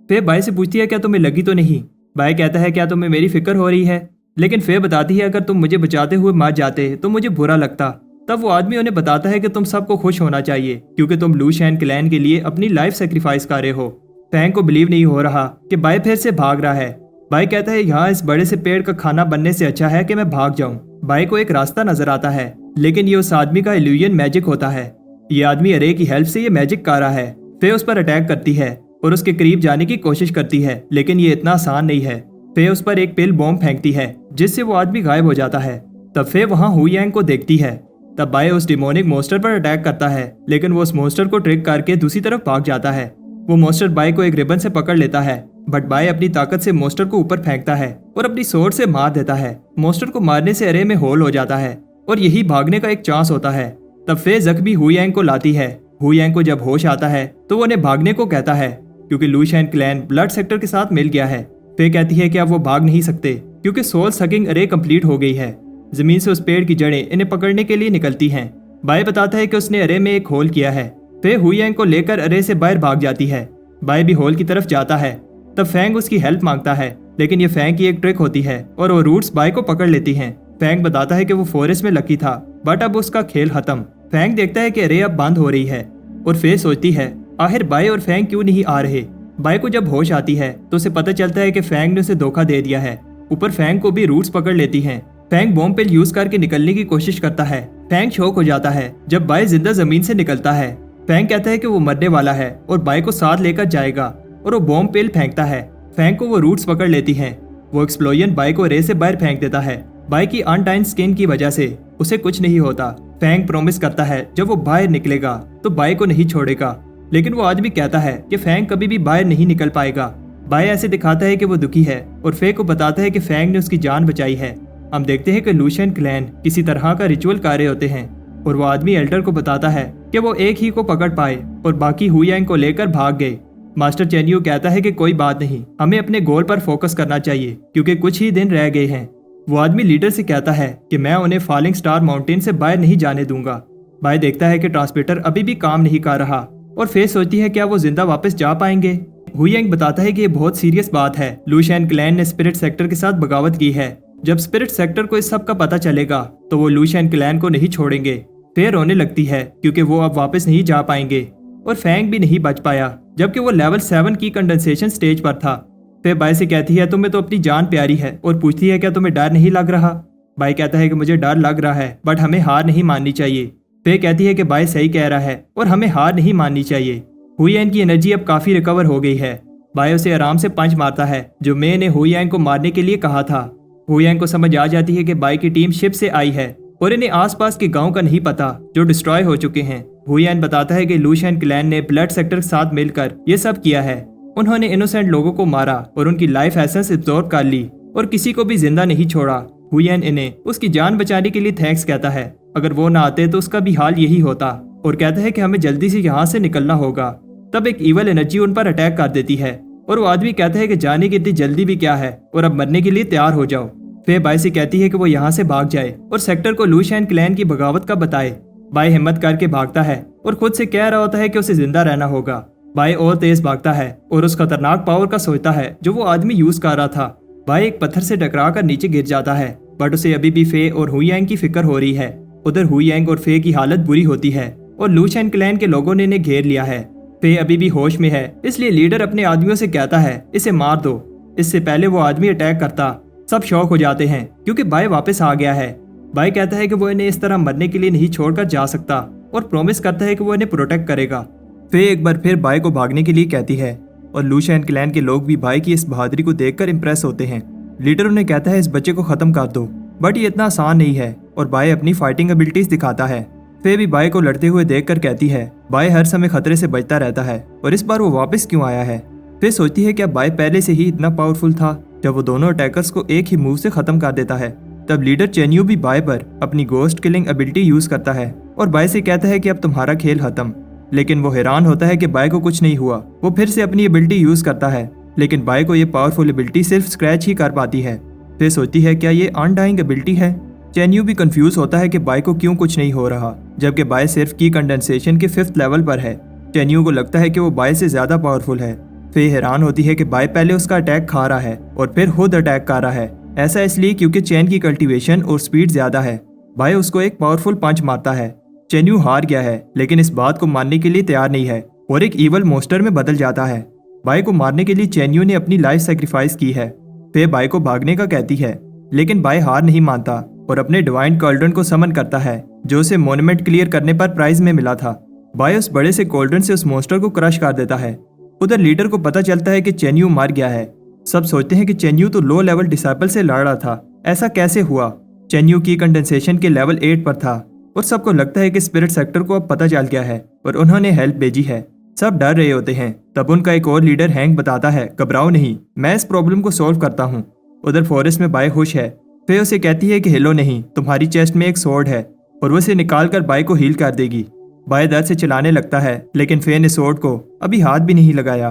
फे बाय से पूछती है क्या तुम्हें लगी तो नहीं। बाय कहता है क्या तुम्हें मेरी फिक्र हो रही है। लेकिन फे बताती है अगर तुम मुझे बचाते हुए मर जाते तो मुझे बुरा लगता। तब वो आदमी उन्हें बताता है कि तुम सबको खुश होना चाहिए क्योंकि तुम लू शैन क्लैन के लिए अपनी लाइफ सेक्रीफाइस कर रहे हो। फैंग को बिलीव नहीं हो रहा कि बाय फिर से भाग रहा है। बाय कहता है यहाँ इस बड़े से पेड़ का खाना बनने से अच्छा है कि मैं भाग जाऊं। बाय को एक रास्ता नजर आता है, लेकिन ये उस आदमी का इल्यूजन मैजिक होता है। ये आदमी अरे की हेल्प से ये मैजिक कर रहा है। फे उस पर अटैक करती है और उसके करीब जाने की कोशिश करती है, लेकिन ये इतना आसान नहीं है। फे उस पर एक पिल बॉम्ब फेंकती है जिससे वो आदमी गायब हो जाता है। तब फे वहाँ हु यांग को देखती है। तब बाय उस डिमोनिक मोस्टर पर अटैक करता है, लेकिन वो उस मोस्टर को ट्रिक करके दूसरी तरफ भाग जाता है। वो मोस्टर बाय को एक रिबन से पकड़ लेता है, बट बाय अपनी ताकत से मोस्टर को ऊपर फेंकता है और अपनी सोर्ड से मार देता है। मोस्टर को मारने से अरे में होल हो जाता है और यही भागने का एक चांस होता है। तब फे जख्मी हु यांग को लाती है। हु यांग को जब होश आता है तो वो उन्हें भागने को कहता है क्योंकि लू शैन क्लैन ब्लड सेक्टर के साथ मिल गया है। फे कहती है कि अब वो भाग नहीं सकते क्योंकि सोल सकिंग अरे कंप्लीट हो गई है। जमीन से उस पेड़ की जड़ें इन्हें पकड़ने के लिए निकलती हैं। बाय बताता है कि उसने अरे में एक होल किया है। फे हु यांग को लेकर अरे से बाहर भाग जाती है। बाय भी होल की तरफ जाता है। तब फैंग उसकी हेल्प मांगता है, लेकिन ये फैंग की एक ट्रिक होती है और वो रूट्स बाय को पकड़ लेती हैं। फैंग बताता है कि वो फॉरेस्ट में लकी था, बट अब उसका खेल खत्म। फैंग देखता है कि अरे अब बंद हो रही है और फे सोचती है आखिर बाय और फैंग क्यों नहीं आ रहे। बाय को जब होश आती है तो उसे पता चलता है कि फैंग ने उसे धोखा दे दिया है। ऊपर फैंग को भी रूट्स पकड़ लेती हैं। फैंग बॉम्ब पिल यूज करके निकलने की कोशिश करता है। फैंग शॉक हो जाता है जब बाय जिंदा जमीन से निकलता है। फैंग कहता है कि वो मरने वाला है और बाय को साथ लेकर जाएगा और वो बॉम्ब पिल फेंकता है। फैंग को वो रूट्स पकड़ लेती हैं। वो एक्सप्लोजन बाय को रे से बाहर फेंक देता है। बाय की अनटाइन स्किन की वजह से उसे कुछ नहीं होता। फैंग प्रॉमिस करता है जब वो बाहर निकलेगा तो बाय को नहीं छोड़ेगा, लेकिन वो आदमी कहता है कि फैंग कभी भी बाहर नहीं निकल पाएगा। बाय ऐसे दिखाता है कि वो दुखी है और फे को बताता है कि फैंग ने उसकी जान बचाई है। हम देखते हैं कि लू शैन क्लैन किसी तरह का रिचुअल कर रहे होते हैं और वो आदमी एल्डर को बताता है कि वो एक ही को पकड़ पाए और बाकी हु यांग को लेकर भाग गए। मास्टर चेन यू कहता है कि कोई बात नहीं, हमें अपने गोल पर फोकस करना चाहिए क्योंकि कुछ ही दिन रह गए हैं। वो आदमी लीडर से कहता है कि मैं उन्हें फॉलिंग स्टार माउंटेन से बाहर नहीं जाने दूंगा। बाय देखता है कि ट्रांसमीटर अभी भी काम नहीं कर रहा और फे सोचती है क्या वो जिंदा वापस जा पाएंगे। हु यांग बताता है कि ये बहुत सीरियस बात है। लू शैन क्लैन ने स्पिरिट सेक्टर के साथ बगावत की है। जब स्पिरिट सेक्टर को इस सब का पता चलेगा तो वो लू शैन क्लैन को नहीं छोड़ेंगे। फे रोने लगती है क्योंकि वो अब वापस नहीं जा पाएंगे और फैंग भी नहीं बच पाया जबकि वो लेवल 7 की कंडेंसेशन स्टेज पर था। फे बाय से कहती है तुम्हें तो अपनी जान प्यारी है और पूछती है क्या तुम्हें डर नहीं लग रहा। बाय कहता है कि मुझे डर लग रहा है बट हमें हार नहीं माननी चाहिए। फे कहती है कि बाय सही कह रहा है और हमें हार नहीं माननी चाहिए। हु यांग की एनर्जी अब काफी रिकवर हो गई है। बाय उसे आराम से पंच मारता है जो मे ने हु यांग को मारने के लिए कहा था। हु यांग को समझ आ जाती है कि बाय की टीम शिप से आई है और इन्हें आसपास के गांव का नहीं पता जो डिस्ट्रॉय हो चुके हैं। हु यांग बताता है कि लू शैन क्लैन ने ब्लड सेक्टर के साथ मिलकर ये सब किया है। उन्होंने इनोसेंट लोगों को मारा और उनकी लाइफ एसेंस एब्जॉर्ब कर ली और किसी को भी जिंदा नहीं छोड़ा। हु यांग इन्हें उसकी जान बचाने के लिए थैंक्स कहता है। अगर वो ना आते तो उसका भी हाल यही होता और कहता है कि हमें जल्दी से यहाँ से निकलना होगा। तब एक इवल एनर्जी उन पर अटैक कर देती है और वो आदमी कहता है कि जाने की इतनी जल्दी भी क्या है और अब मरने के लिए तैयार हो जाओ। फे बाय से कहती है कि वो यहाँ से भाग जाए और सेक्टर को लू शैन क्लैन की बगावत का बताए। बाय हिम्मत करके भागता है और खुद से कह रहा होता है कि उसे जिंदा रहना होगा। बाय और तेज भागता है और उस खतरनाक पावर का सोचता है जो वो आदमी यूज कर रहा था। बाय एक पत्थर से टकरा कर नीचे गिर जाता है बट उसे अभी भी फे और हु यांग की फिक्र हो रही है। उधर हु यांग और फे की हालत बुरी होती है और लू शैन क्लैन के लोगों ने इन्हें घेर लिया है। फे अभी भी होश में है, इसलिए लीडर अपने आदमियों से कहता है इसे मार दो। इससे पहले वो आदमी अटैक करता सब शौक हो जाते हैं क्योंकि बाय वापस आ गया है। बाय कहता है कि वो इन्हें इस तरह मरने के लिए नहीं छोड़कर जा सकता और प्रॉमिस करता है कि वो इन्हें प्रोटेक्ट करेगा। फे एक बार फिर बाय को भागने के लिए कहती है और लू शैन क्लैन के लोग भी बाय की इस बहादुरी को देखकर इंप्रेस होते हैं। लीडर उन्हें कहता है इस बच्चे को खत्म कर दो, बट ये इतना आसान नहीं है और बाय अपनी फाइटिंग एबिलिटीज दिखाता है। फे भी बाय को लड़ते हुए देखकर कहती है बाय हर समय खतरे से बचता रहता है और इस बार वो वापस क्यों आया है। फे सोचती है क्या बाय पहले से ही इतना पावरफुल था जब वो दोनों अटैकर्स को एक ही मूव से खत्म कर देता है। तब लीडर चेन यू भी बाय पर अपनी गोस्ट किलिंग एबिलिटी यूज करता है और बाय से कहता है कि अब तुम्हारा खेल खत्म। लेकिन वो हैरान होता है कि बाय को कुछ नहीं हुआ। वो फिर से अपनी एबिलिटी यूज करता है, लेकिन बाय को ये पावरफुल एबिलिटी सिर्फ स्क्रैच ही कर पाती है। फिर सोचती है क्या ये अनडाइंग एबिलिटी है। चेन यू भी कंफ्यूज होता है कि बाय को क्यों कुछ नहीं हो रहा जबकि बाय सिर्फ की कंडेंसेशन के 5th लेवल पर है। चेन यू को लगता है कि वो बाय से ज्यादा पावरफुल है। फे हैरान होती है कि बाय पहले उसका अटैक खा रहा है और फिर खुद अटैक कर रहा है। ऐसा इसलिए क्योंकि चेन की कल्टीवेशन और स्पीड ज्यादा है। बाय उसको एक पावरफुल पंच मारता है। चेन्यू हार गया है, लेकिन इस बात को मानने के लिए तैयार नहीं है और एक ईवल मोस्टर में बदल जाता है। बाय को मारने के लिए चेन्यू ने अपनी लाइफ सेक्रीफाइस की है। फे बाय को भागने का कहती है, लेकिन बाय हार नहीं मानता और अपने डिवाइन कॉल्ड्रन को समन करता है, जो उसे मोन्यूमेंट क्लियर करने पर प्राइज में मिला था। बाय उस बड़े से कॉल्ड्रन से उस मोस्टर को क्रश कर देता है। उधर लीडर को पता चलता है कि चेन्यू मार गया है। सब सोचते हैं कि चेन्यू तो लो लेवल डिसाइपल से लड़ रहा था, ऐसा कैसे हुआ? चेन्यू की कंडेंसेशन के लेवल 8 पर था और सबको लगता है कि स्पिरिट सेक्टर को अब पता चल गया है और उन्होंने हेल्प भेजी है। सब डर रहे होते हैं। तब उनका एक और लीडर हैंक बताता है, घबराओ नहीं, मैं इस प्रॉब्लम को सॉल्व करता हूँ। उधर फॉरेस्ट में बाय खुश है। फे उसे कहती है कि हिलो नहीं, तुम्हारी चेस्ट में एक स्वॉर्ड है और वो इसे निकाल कर बाय को हील कर देगी। बाय दर्द से चिल्लाने लगता है, लेकिन फे ने स्वॉर्ड को अभी हाथ भी नहीं लगाया।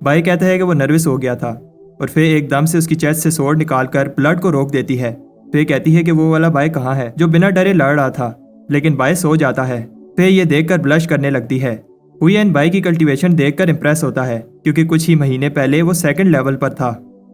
बाय कहता है कि वो नर्वस हो गया था और फे एकदम से उसकी चेस्ट से स्वॉर्ड निकालकर ब्लड को रोक देती है। फे कहती है कि वो वाला बाय कहाँ है जो बिना डरे लड़ रहा था, लेकिन बाय सो जाता है। फे ये देखकर ब्लश करने लगती है। हुयेन बाय की कल्टीवेशन देखकर इंप्रेस होता है, क्योंकि कुछ ही महीने पहले वो सेकंड लेवल पर था।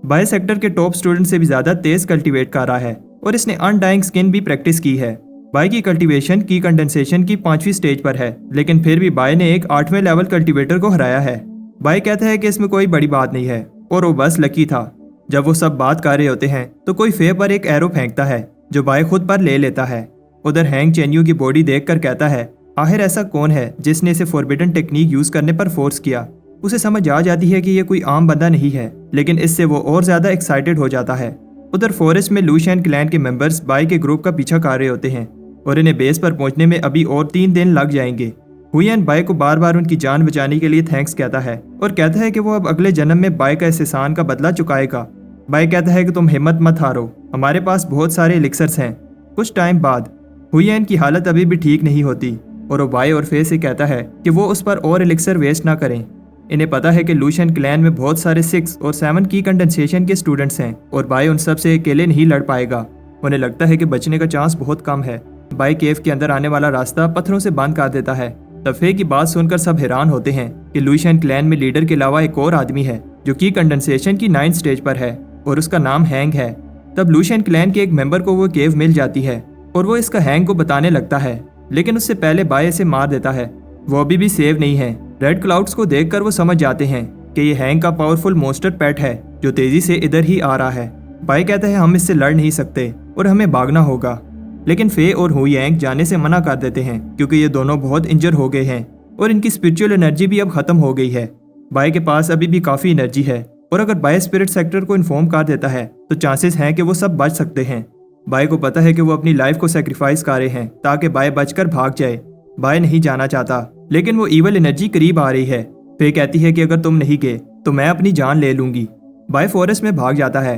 बाय सेक्टर के टॉप स्टूडेंट से भी ज्यादा तेज कल्टीवेट कर रहा है और इसने अनडाइंग स्किन भी प्रैक्टिस की है। बाय की कल्टीवेशन की कंडेंसेशन की 5वीं स्टेज पर है, लेकिन फिर भी बाय ने एक 8वें लेवल कल्टीवेटर को हराया है। बाय कहता है कि इसमें कोई बड़ी बात नहीं है और वो बस लकी था। जब वो सब बात कर रहे होते हैं तो कोई फे पर एक एरो फेंकता है जो बाय खुद पर ले लेता है। उधर हैंग चेन्यू की बॉडी देखकर कहता है, आखिर ऐसा कौन है जिसने इसे फॉरबिडन टेक्निक यूज करने पर फोर्स किया। उसे समझ आ जाती है कि ये कोई आम बंदा नहीं है, लेकिन इससे वो और ज्यादा एक्साइटेड हो जाता है। उधर फॉरेस्ट में लूशियन क्लैन के मेंबर्स बाय के ग्रुप का पीछा कर रहे होते हैं और इन्हें बेस पर पहुंचने में अभी और 3 दिन लग जाएंगे। हुयेन बाय को बार बार उनकी जान बचाने के लिए थैंक्स कहता है और कहता है कि वो अब अगले जन्म में बाय का इस एहसान का बदला चुकाएगा। बाय कहता है कि तुम हिम्मत मत हारो, हमारे पास बहुत सारे एलिक्सर्स हैं। कुछ टाइम बाद हुयेन की हालत अभी भी ठीक नहीं होती और वो बाय और फे से कहता है कि वो उस पर और एलिक्सर वेस्ट ना करें। इन्हें पता है कि लूशियन क्लैन में बहुत सारे 6 और 7 की कंडेंसेशन के स्टूडेंट्स हैं और बाय उन सब से अकेले नहीं लड़ पाएगा। उन्हें लगता है कि बचने का चांस बहुत कम है। बाय केव के अंदर आने वाला रास्ता पत्थरों से बंद कर देता है। तब फे की बात सुनकर सब हैरान होते हैं कि लूशियन क्लैन में लीडर के अलावा एक और आदमी है जो की कंडेंसेशन की 9th स्टेज पर है और उसका नाम हैंग है। तब लूशियन क्लैन के एक मेंबर को वो केव मिल जाती है और वो इसका हैंग को बताने लगता है, लेकिन उससे पहले बाय इसे मार देता है। वो अभी भी सेव नहीं है। रेड क्लाउड्स को देखकर वो समझ जाते हैं कि ये हैंग का पावरफुल मोस्टर पेट है जो तेजी से इधर ही आ रहा है। बाय कहता है हम इससे लड़ नहीं सकते और हमें भागना होगा, लेकिन फे और हुयेंग जाने से मना कर देते हैं क्योंकि ये दोनों बहुत इंजर हो गए हैं और इनकी स्पिरिचुअल एनर्जी भी अब खत्म हो गई है। बाय के पास अभी भी काफी एनर्जी है और अगर बाय स्पिरिट सेक्टर को इन्फॉर्म कर देता है तो चांसेस हैं कि वो सब बच सकते हैं। बाय को पता है कि वो अपनी लाइफ को सेक्रीफाइस कर रहे हैं ताकि बाय बचकर भाग जाए। बाय नहीं जाना चाहता, लेकिन वो ईवल एनर्जी करीब आ रही है। फे कहती है कि अगर तुम नहीं गए तो मैं अपनी जान ले लूंगी। बाय फॉरेस्ट में भाग जाता है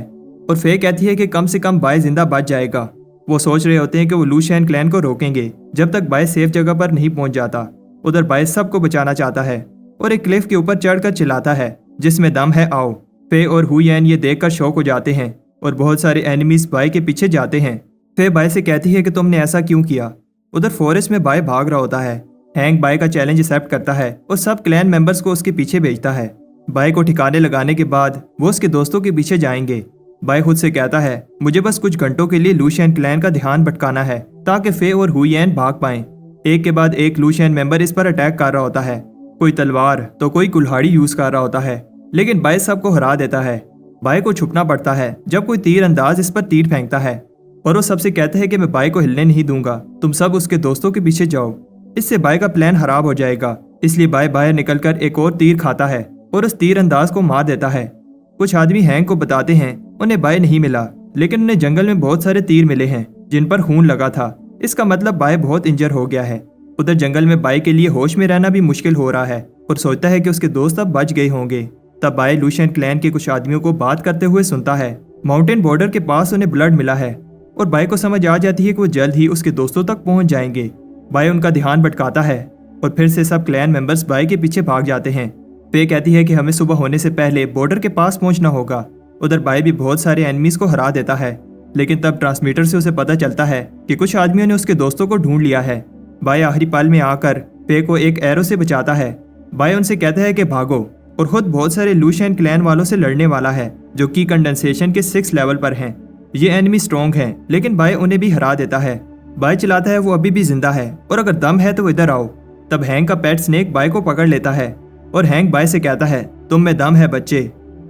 और फे कहती है कि कम से कम बाय जिंदा बच जाएगा। वो सोच रहे होते हैं कि वो लूशियन क्लैन को रोकेंगे जब तक बाय सेफ जगह पर नहीं पहुंच जाता। उधर बाय सबको बचाना चाहता है और एक क्लिफ के ऊपर चढ़कर चिल्लाता है, जिसमें दम है आओ। फे और हुयेन ये देखकर शॉक हो जाते हैं और बहुत सारे एनिमीज बाय के पीछे जाते हैं। फे बाय से कहती है कि तुमने ऐसा क्यों किया। उधर फॉरेस्ट में बाय भाग रहा होता है। हैंक बाय का चैलेंज एक्सेप्ट करता है और सब क्लैन मेंबर्स को उसके पीछे भेजता है। बाय को ठिकाने लगाने के बाद वो उसके दोस्तों के पीछे जाएंगे। बाय खुद से कहता है, मुझे बस कुछ घंटों के लिए लूशियन क्लैन का ध्यान भटकाना है ताकि फे और हुयेन भाग पाएं। एक के बाद एक लूशियन मेंबर इस पर अटैक कर रहा होता है। कोई तलवार तो कोई कुल्हाड़ी यूज कर रहा होता है, लेकिन बाय सबको हरा देता है। बाय को छुपना पड़ता है जब कोई तीर अंदाज इस पर तीर फेंकता है और वो सबसे कहता है कि मैं बाय को हिलने नहीं दूंगा, तुम सब उसके दोस्तों के पीछे जाओ। इससे बाय का प्लान खराब हो जाएगा, इसलिए बाय बाहर निकलकर एक और तीर खाता है और उस तीर अंदाज को मार देता है। कुछ आदमी हैंक को बताते हैं उन्हें बाय नहीं मिला, लेकिन उन्हें जंगल में बहुत सारे तीर मिले हैं जिन पर खून लगा था। इसका मतलब बाय बहुत इंजर हो गया है। उधर जंगल में बाय के लिए होश में रहना भी मुश्किल हो रहा है और सोचता है कि उसके दोस्त अब बच गए होंगे। तब बाय लूशियन क्लैन के कुछ आदमियों को बात करते हुए सुनता है। माउंटेन बॉर्डर के पास उन्हें ब्लड मिला है और बाय को समझ आ जाती है कि वो जल्द ही उसके दोस्तों तक पहुंच जाएंगे। बाय उनका ध्यान भटकाता है और फिर से सब क्लैन मेंबर्स बाय के पीछे भाग जाते हैं। फे कहती है कि हमें सुबह होने से पहले बॉर्डर के पास पहुंचना होगा। उधर बाय भी बहुत सारे एनिमीज को हरा देता है, लेकिन तब ट्रांसमीटर से उसे पता चलता है कि कुछ आदमियों ने उसके दोस्तों को ढूंढ लिया है। बाय आखिरी पल में आकर फे को एक एरो से बचाता है। बाय उनसे कहता है कि भागो और खुद बहुत सारे लूशियन क्लैन वालों से लड़ने वाला है जो कि कंडेंसेशन के 6 लेवल पर हैं। ये एनिमी स्ट्रॉन्ग हैं, लेकिन बाय उन्हें भी हरा देता है। बाय चिल्लाता है वो अभी भी जिंदा है और अगर दम है तो इधर आओ। तब हैंक का पेट स्नेक बाय को पकड़ लेता है और हैंक बाय से कहता है तुम में दम है बच्चे।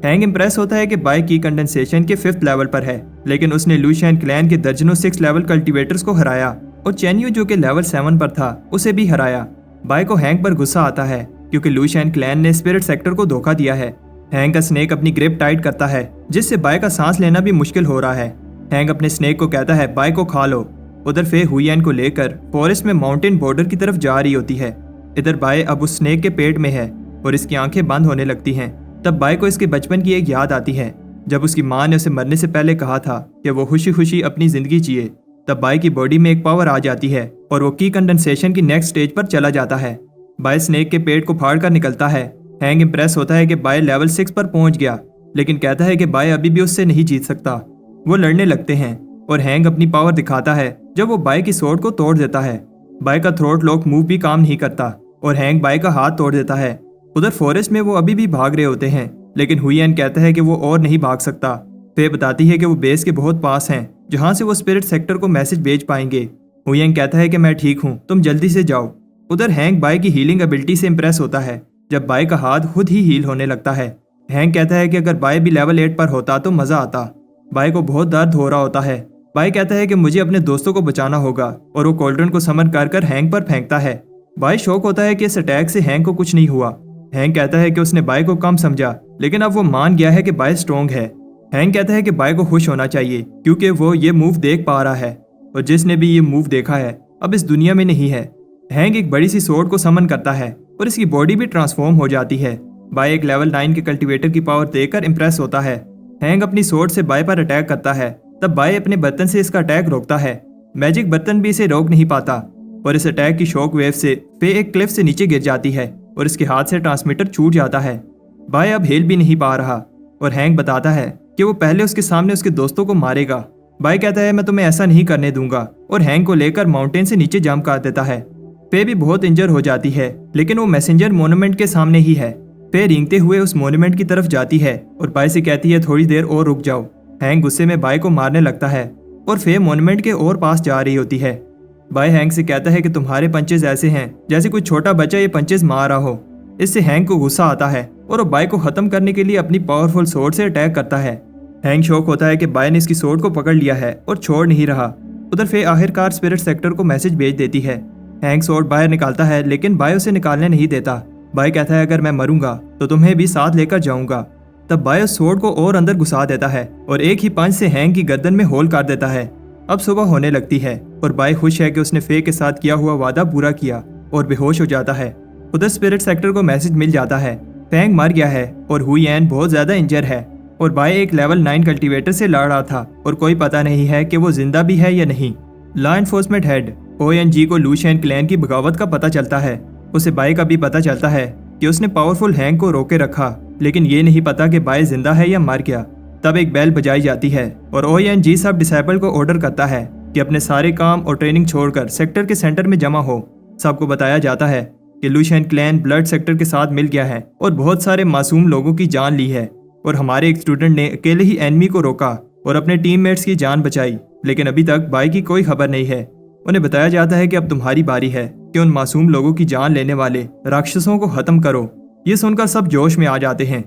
हैंक इंप्रेस होता है कि बाय की कंडेंसेशन के 5th लेवल पर है, लेकिन उसने लूशियन क्लैन के दर्जनों 6 लेवल कल्टीवेटर्स को हराया और चेन्यू जो कि लेवल 7 पर था उसे भी हराया। बाय को हैंक पर गुस्सा आता है क्योंकि लूशियन क्लैन ने स्पिरिट सेक्टर को धोखा दिया है। हैंक का स्नेक अपनी ग्रिप टाइट करता है जिससे बाय का सांस लेना भी मुश्किल हो रहा है। हैंक अपने स्नेक को कहता है बाय को खा लो। उधर फे हुईएन को लेकर फॉरेस्ट में माउंटेन बॉर्डर की तरफ जा रही होती है। इधर बाय अब उस स्नेक के पेट में है और इसकी आंखें बंद होने लगती हैं। तब बाय को इसके बचपन की एक याद आती है जब उसकी माँ ने उसे मरने से पहले कहा था कि वो खुशी खुशी अपनी जिंदगी जिए। तब बाय की बॉडी में एक पावर आ जाती है और वो की कंडेंसेशन की नेक्स्ट स्टेज पर चला जाता है। बाय स्नेक के पेट को फाड़ कर निकलता है। हैंक इंप्रेस होता है कि बाय लेवल 6 पर पहुंच गया, लेकिन कहता है कि बाय अभी भी उससे नहीं जीत सकता। वो लड़ने लगते हैं और हैंक अपनी पावर दिखाता है जब वो बाय की स्वॉर्ड को तोड़ देता है। बाय का थ्रोट लॉक मूव भी काम नहीं करता और हैंक बाय का हाथ तोड़ देता है। उधर फॉरेस्ट में वो अभी भी भाग रहे होते हैं, लेकिन हुईएन कहता है कि वो और नहीं भाग सकता। फे बताती है कि वो बेस के बहुत पास हैं जहां से वो स्पिरिट सेक्टर को मैसेज भेज पाएंगे। हुईएन कहता है कि मैं ठीक हूँ, तुम जल्दी से जाओ। उधर हैंक बाय की हीलिंग एबिलिटी से इंप्रेस होता है जब बाय का हाथ खुद ही हील होने लगता है। हैंक कहता है कि अगर बाय भी लेवल 8 पर होता तो मजा आता। बाय को बहुत दर्द हो रहा होता है। बाय कहता है कि मुझे अपने दोस्तों को बचाना होगा और वो कोल्ड्रन को समन कर हैंक पर फेंकता है। बाय शॉक होता है कि इस अटैक से हैंक को कुछ नहीं हुआ। हैंक कहता है कि उसने बाय को कम समझा, लेकिन अब वो मान गया है कि बाय स्ट्रॉन्ग है। हैंक कहता है कि बाय को खुश होना चाहिए क्योंकि वो ये मूव देख पा रहा है और जिसने भी ये मूव देखा है अब इस दुनिया में नहीं है। हैंक एक बड़ी सी स्वॉर्ड को समन करता है और इसकी बॉडी भी ट्रांसफॉर्म हो जाती है। बाय एक लेवल 9 के कल्टीवेटर की पावर देखकर इंप्रेस होता है। हैंक अपनी स्वॉर्ड से बाय पर अटैक करता है। तब बाय अपने बर्तन से इसका अटैक रोकता है। मैजिक बर्तन भी इसे रोक नहीं पाता और इस अटैक की शॉक वेव से फे एक क्लिफ से नीचे गिर जाती है और इसके हाथ से ट्रांसमीटर छूट जाता है। बाय अब हिल भी नहीं पा रहा और हैंक बताता है कि वो पहले उसके सामने उसके दोस्तों को मारेगा। बाय कहता है मैं तुम्हें ऐसा नहीं करने दूंगा और हैंक को लेकर माउंटेन से नीचे जंप कर देता है। फे भी बहुत इंजर हो जाती है, लेकिन वो मैसेंजर मोन्यूमेंट के सामने ही है। फे रेंगते हुए उस मोन्यूमेंट की तरफ जाती है और बाय से कहती है थोड़ी देर और रुक जाओ। हैंक गुस्से में बाय को मारने लगता है और फे मोन्यूमेंट के और पास जा रही होती है। बाय हैंक से कहता है कि तुम्हारे पंचेज ऐसे हैं जैसे कोई छोटा बच्चा ये पंचेज मार रहा हो। इससे हैंक को गुस्सा आता है और वो बाय को खत्म करने के लिए अपनी पावरफुल स्वॉर्ड से अटैक करता है। हैंक शॉक होता है कि बाय ने इसकी स्वॉर्ड को पकड़ लिया है और छोड़ नहीं रहा। उधर फे आखिरकार स्पिरिट सेक्टर को मैसेज भेज देती है। हैंक स्वॉर्ड बाहर निकालता है, लेकिन बाय उसे निकालने नहीं देता। बाय कहता है अगर मैं मरूंगा तो तुम्हें भी साथ लेकर जाऊंगा। तब बाय उस स्वॉर्ड को और अंदर घुसा देता है और एक ही पंच से हैंक की गर्दन में होल कर देता है। अब सुबह होने लगती है और बाय खुश है कि उसने फे के साथ किया हुआ वादा पूरा किया और बेहोश हो जाता है। उधर स्पिरिट सेक्टर को मैसेज मिल जाता है फैंग मर गया है और हुईएन बहुत ज्यादा इंजर है और बाय एक लेवल 9 कल्टीवेटर से लड़ रहा था और कोई पता नहीं है कि वो जिंदा भी है या नहीं। लॉ एनफोर्समेंट हेड ओएनजी को लूशियन क्लैन की बगावत का पता चलता है। उसे बाय का भी पता चलता है कि उसने पावरफुल हैंक को रोके रखा, लेकिन ये नहीं पता कि बाय जिंदा है या मर गया। तब एक बेल बजाई जाती है और ओएनजी सब डिसेबल को ऑर्डर करता है कि अपने सारे काम और ट्रेनिंग छोड़कर सेक्टर के सेंटर में जमा हो। सबको बताया जाता है कि लूशियन क्लैन ब्लड सेक्टर के साथ मिल गया है और बहुत सारे मासूम लोगों की जान ली है और हमारे एक स्टूडेंट ने अकेले ही एनिमी को रोका और अपने टीममेट्स की जान बचाई, लेकिन अभी तक बाय की कोई खबर नहीं है। उन्हें बताया जाता है कि अब तुम्हारी बारी है कि उन मासूम लोगों की जान लेने वाले राक्षसों को खत्म करो। ये सुनकर सब जोश में आ जाते हैं।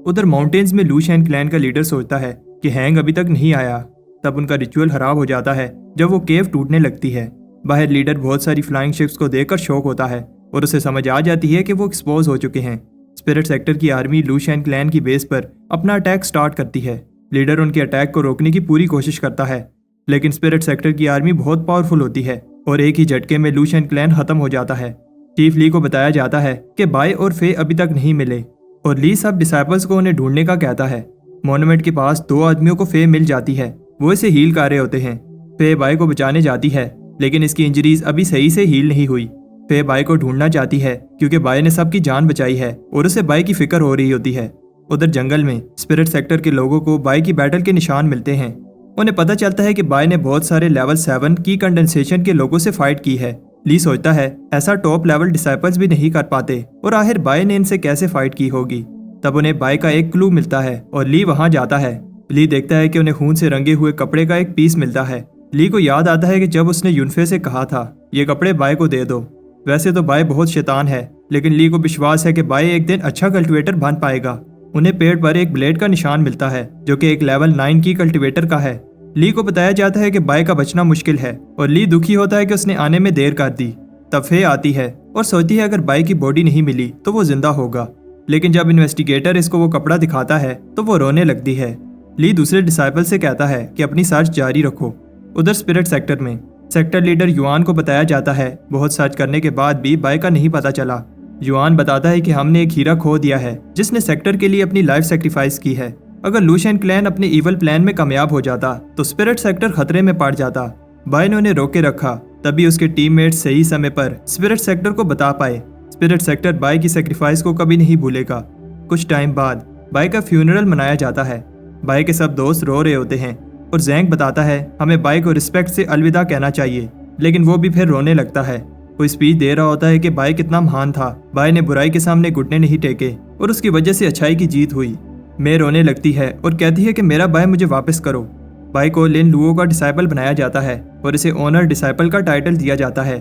उधर माउंटेन्स में लूशियन क्लैन का लीडर सोचता है कि हैंग अभी तक नहीं आया। तब उनका रिचुअल खराब हो जाता है जब वो केव टूटने लगती है। बाहर लीडर बहुत सारी फ्लाइंग शिप्स को देखकर शॉक होता है और उसे समझ आ जाती है कि वो एक्सपोज हो चुके हैं। स्पिरिट सेक्टर की आर्मी लूशियन क्लैन की बेस पर अपना अटैक स्टार्ट करती है। लीडर उनके अटैक को रोकने की पूरी कोशिश करता है, लेकिन स्पिरिट सेक्टर की आर्मी बहुत पावरफुल होती है और एक ही झटके में लूशियन क्लैन खत्म हो जाता है। चीफ ली को बताया जाता है कि बाय और फे अभी तक नहीं मिले और ली सब डिसाइपल्स को उन्हें ढूंढने का कहता है। मोन्यूमेंट के पास 2 आदमियों को फे मिल जाती है, वो इसे हील कर रहे होते हैं। फे बाय को बचाने जाती है, लेकिन इसकी इंजरीज अभी सही से हील नहीं हुई। फे बाय को ढूंढना चाहती है क्योंकि बाय ने सबकी जान बचाई है और उसे बाय की फिक्र हो रही होती है। उधर जंगल में स्पिरिट सेक्टर के लोगों को बाय की बैटल के निशान मिलते हैं। उन्हें पता चलता है कि बाय ने बहुत सारे लेवल 7 की कंडेंसेशन के लोगों से फाइट की है। ली सोचता है ऐसा टॉप लेवल डिसाइपल्स भी नहीं कर पाते और आखिर बाय ने इनसे कैसे फाइट की होगी। तब उन्हें बाय का एक क्लू मिलता है और ली वहां जाता है ली देखता है कि उन्हें खून से रंगे हुए कपड़े का एक पीस मिलता है। ली को याद आता है कि जब उसने यूनफे से कहा था ये कपड़े बाय को दे दो। वैसे तो बाय बहुत शैतान है, लेकिन ली को विश्वास है कि बाय एक दिन अच्छा कल्टीवेटर बन पाएगा। उन्हें पेड़ पर एक ब्लेड का निशान मिलता है जो कि एक लेवल 9 की कल्टीवेटर का है। ली को बताया जाता है कि बाय का बचना मुश्किल है और ली दुखी होता है कि उसने आने में देर कर दी। तब फे आती है और सोचती है अगर बाय की बॉडी नहीं मिली तो वो जिंदा होगा, लेकिन जब इन्वेस्टिगेटर इसको वो कपड़ा दिखाता है तो वो रोने लगती है। ली दूसरे डिसाइपल से कहता है कि अपनी सर्च जारी रखो। उधर स्पिरिट सेक्टर में सेक्टर लीडर युआन को बताया जाता है बहुत सर्च करने के बाद भी बाय का नहीं पता चला। युआन बताता है कि हमने एक हीरा खो दिया है जिसने सेक्टर के लिए अपनी लाइफ सेक्रीफाइस की है। अगर लूशियन क्लैन अपने इवल प्लान में कामयाब हो जाता तो स्पिरिट सेक्टर खतरे में पड़ जाता। बाय ने उन्हें रोके रखा, तभी उसके टीममेट्स सही समय पर स्पिरिट सेक्टर को बता पाए। स्पिरिट सेक्टर बाय की सेक्रीफाइस को कभी नहीं भूलेगा। कुछ टाइम बाद बाय का फ्यूनरल मनाया जाता है। बाय के सब दोस्त रो रहे होते हैं और जैंग बताता है हमें बाय को रिस्पेक्ट से अलविदा कहना चाहिए, लेकिन वो भी फिर रोने लगता है। वो स्पीच दे रहा होता है कि बाय कितना महान था। बाय ने बुराई के सामने घुटने नहीं टेके और उसकी वजह से अच्छाई की जीत हुई। मैं रोने लगती है और कहती है कि मेरा बाय मुझे वापस करो। बाय को लिन लुओ का डिसाइपल बनाया जाता है और इसे ओनर डिसाइपल का टाइटल दिया जाता है।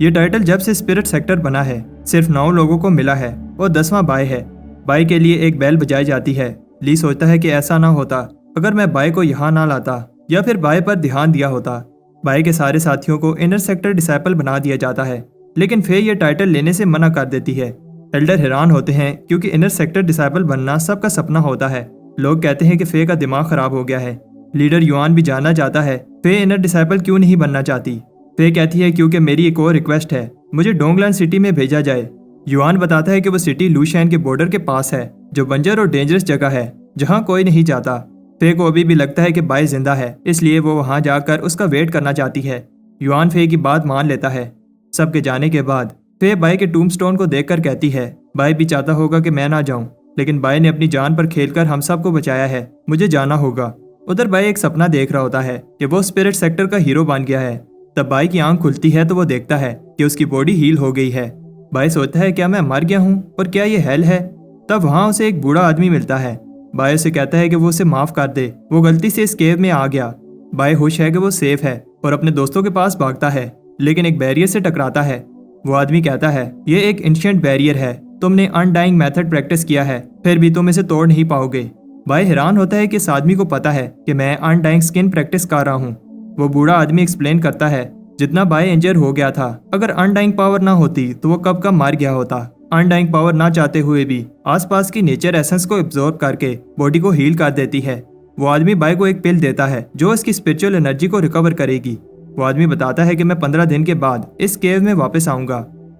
ये टाइटल जब से स्पिरिट सेक्टर बना है सिर्फ 9 लोगों को मिला है और 10वां बाय है। बाय के लिए एक बेल बजाई जाती है। ली सोचता है कि ऐसा ना होता अगर मैं बाय को यहाँ ना लाता या फिर बाय पर ध्यान दिया होता। बाय के सारे साथियों को इनर सेक्टर डिसाइपल बना दिया जाता है, लेकिन फे ये टाइटल लेने से मना कर देती है। एल्डर हैरान होते हैं क्योंकि इनर सेक्टर डिसाइपल बनना सबका सपना होता है। लोग कहते हैं कि फे का दिमाग खराब हो गया है। लीडर युआन भी जानना चाहता है फे इनर डिसाइपल क्यों नहीं बनना चाहती। फे कहती है क्योंकि मेरी एक और रिक्वेस्ट है, मुझे डोंगलैंड सिटी में भेजा जाए। युआन बताता है कि वो सिटी लूशियन के बॉर्डर के पास है, जो बंजर और डेंजरस जगह है जहाँ कोई नहीं जाता। फे को अभी भी लगता है कि बाय जिंदा है, इसलिए वो वहाँ जाकर उसका वेट करना चाहती है। युआन फे की बात मान लेता है। सबके जाने के बाद फे बाय के टूम्बस्टोन को देखकर कहती है बाय भी चाहता होगा कि मैं ना जाऊं, लेकिन बाय ने अपनी जान पर खेलकर हम सबको बचाया है, मुझे जाना होगा। उधर बाय एक सपना देख रहा होता है कि वो स्पिरिट सेक्टर का हीरो बन गया है। तब बाय की आंख खुलती है तो वो देखता है कि उसकी बॉडी हील हो गई है। बाय सोचता है क्या मैं मर गया हूँ और क्या ये हेल है। तब वहाँ उसे एक बूढ़ा आदमी मिलता है। बाय उसे कहता है कि वो उसे माफ कर दे, वो गलती से इस केव में आ गया। बाय खुश है कि वो सेफ है और अपने दोस्तों के पास भागता है, लेकिन एक बैरियर से टकराता है। वो आदमी कहता है ये एक एंशिएंट बैरियर है, तुमने अनडाइंग मेथड प्रैक्टिस किया है, फिर भी तुम इसे तोड़ नहीं पाओगे। बाय हैरान होता है कि इस आदमी को पता है कि मैं अनडाइंग स्किन प्रैक्टिस कर रहा हूँ। वो बूढ़ा आदमी एक्सप्लेन करता है जितना बाय इंजर हो गया था, अगर अनडाइंग पावर ना होती तो वो कब का मार गया होता। अनडाइंग पावर ना चाहते हुए भी आसपास की नेचर एसेंस को एब्जॉर्ब करके बॉडी को हील कर देती है। वो आदमी बाय को एक पिल देता है जो इसकी स्पिरिचुअल एनर्जी को रिकवर करेगी। वो आदमी बताता है कि मैं 15 दिन के बाद इस केव में वापस आऊंगा।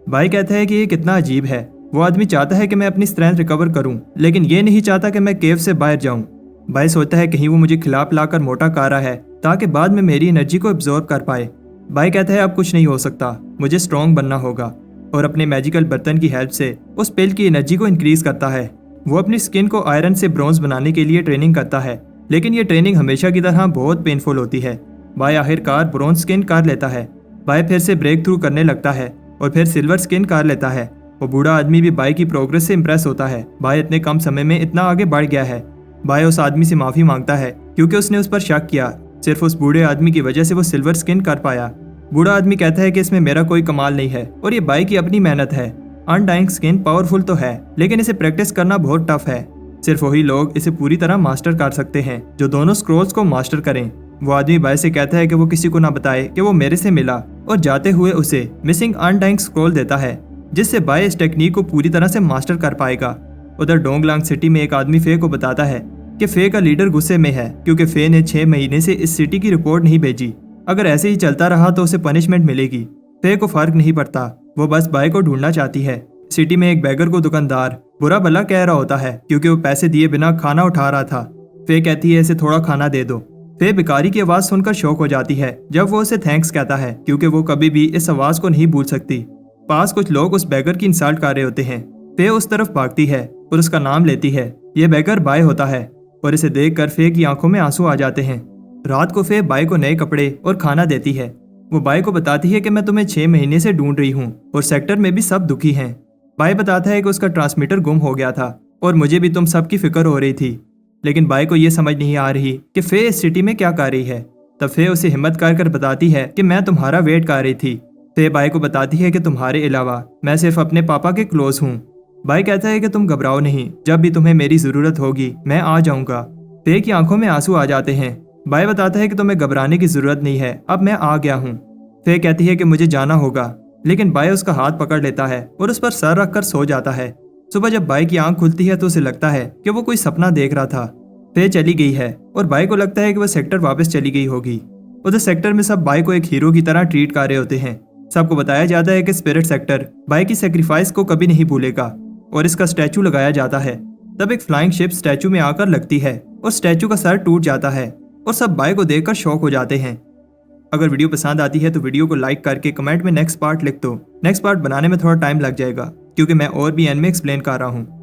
बाय कहता है कि ये कितना अजीब है। वो आदमी चाहता है कि मैं अपनी स्ट्रेंथ रिकवर करूं, लेकिन ये नहीं चाहता कि मैं केव से बाहर जाऊं। बाय सोचता है कहीं वो मुझे खिलाफ लाकर मोटा कर रहा है ताकि बाद में मेरी एनर्जी को एब्जॉर्ब कर पाए। बाय कहता है अब कुछ नहीं हो सकता, मुझे स्ट्रॉन्ग बनना होगा, और अपने मैजिकल बर्तन की हेल्प से उस पिल की एनर्जी को इंक्रीज करता है। वो अपनी स्किन को आयरन से ब्रॉन्ज बनाने के लिए ट्रेनिंग करता है, लेकिन ये ट्रेनिंग हमेशा की तरह बहुत पेनफुल होती है। बाय आखिरकार ब्रॉन्ज स्किन कर लेता है। बाय फिर से ब्रेक थ्रू करने लगता है और फिर सिल्वर स्किन कर लेता है। वो बूढ़ा आदमी भी बाय की प्रोग्रेस से इम्प्रेस होता है। बाय इतने कम समय में इतना आगे बढ़ गया है। बाय उस आदमी से माफी मांगता है क्योंकि उसने उस पर शक किया। सिर्फ उस बूढ़े आदमी की वजह से वो सिल्वर स्किन कर पाया। बूढ़ा आदमी कहता है कि इसमें मेरा कोई कमाल नहीं है और ये बाय की अपनी मेहनत है। अनडाइंग स्किन पावरफुल तो है, लेकिन इसे प्रैक्टिस करना बहुत टफ है। सिर्फ वही लोग इसे पूरी तरह मास्टर कर सकते हैं जो दोनों स्क्रोल्स को मास्टर करें। वो आदमी बाय से कहता है कि वो किसी को ना बताए कि वो मेरे से मिला, और जाते हुए उसे मिसिंग अनडाइंग स्क्रोल देता है जिससे बाय इस टेक्निक को पूरी तरह से मास्टर कर पाएगा। उधर डोंगलांग सिटी में एक आदमी फे को बताता है कि फे का लीडर गुस्से में है क्योंकि फे ने 6 महीने से इस सिटी की रिपोर्ट नहीं भेजी। अगर ऐसे ही चलता रहा तो उसे पनिशमेंट मिलेगी। फे को फर्क नहीं पड़ता, वो बस बाय को ढूंढना चाहती है। सिटी में एक बैगर को दुकानदार बुरा भला कह रहा होता है क्योंकि वो पैसे दिए बिना खाना उठा रहा था। फे कहती है इसे थोड़ा खाना दे दो। फे भिखारी की आवाज सुनकर शॉक हो जाती है जब वो उसे थैंक्स कहता है क्योंकि वो कभी भी इस आवाज को नहीं भूल सकती। पास कुछ लोग उस बैगर की इंसल्ट कर रहे होते हैं। फे उस तरफ भागती है और उसका नाम लेती है। ये बैगर बाय होता है और इसे देखकर फे की आंखों में आंसू आ जाते हैं। रात को फे बाय को नए कपड़े और खाना देती है। वो बाय को बताती है कि मैं तुम्हें 6 महीने से ढूंढ रही हूँ और सेक्टर में भी सब दुखी हैं। बाय बताता है कि उसका ट्रांसमीटर गुम हो गया था और मुझे भी तुम सबकी फिक्र हो रही थी। लेकिन बाई को ये समझ नहीं आ रही कि फे इस सिटी में क्या कर रही है। तब फे उसे हिम्मत कर बताती है कि मैं तुम्हारा वेट कर रही थी। फे बाई को बताती है कि तुम्हारे अलावा मैं सिर्फ अपने पापा के क्लोज हूँ। बाई कहता है कि तुम घबराओ नहीं, जब भी तुम्हें मेरी जरूरत होगी मैं आ जाऊंगा। फे की आंखों में आंसू आ जाते हैं। बाई बताता है कि तुम्हें घबराने की जरूरत नहीं है, अब मैं आ गया हूँ। फे कहती है कि मुझे जाना होगा, लेकिन बाई उसका हाथ पकड़ लेता है और उस पर सर रखकर सो जाता है। सुबह जब बाई की आंख खुलती है तो उसे लगता है कि वो कोई सपना देख रहा था। फे चली गई है और बाई को लगता है कि वह सेक्टर वापस चली गई होगी। उधर सेक्टर में सब बाई को एक हीरो की तरह ट्रीट कर रहे होते हैं। सबको बताया जाता है कि स्पिरिट सेक्टर बाई की सेक्रीफाइस को कभी नहीं भूलेगा और इसका स्टैचू लगाया जाता है। तब एक फ्लाइंग शिप स्टैचू में आकर लगती है और स्टैचू का सर टूट जाता है और सब बाई को देखकर शॉक हो जाते हैं। अगर वीडियो पसंद आती है तो वीडियो को लाइक करके कमेंट में नेक्स्ट पार्ट लिख दो। नेक्स्ट पार्ट बनाने में थोड़ा टाइम लग जाएगा क्योंकि मैं और भी एनिमे एक्सप्लेन कर रहा हूँ।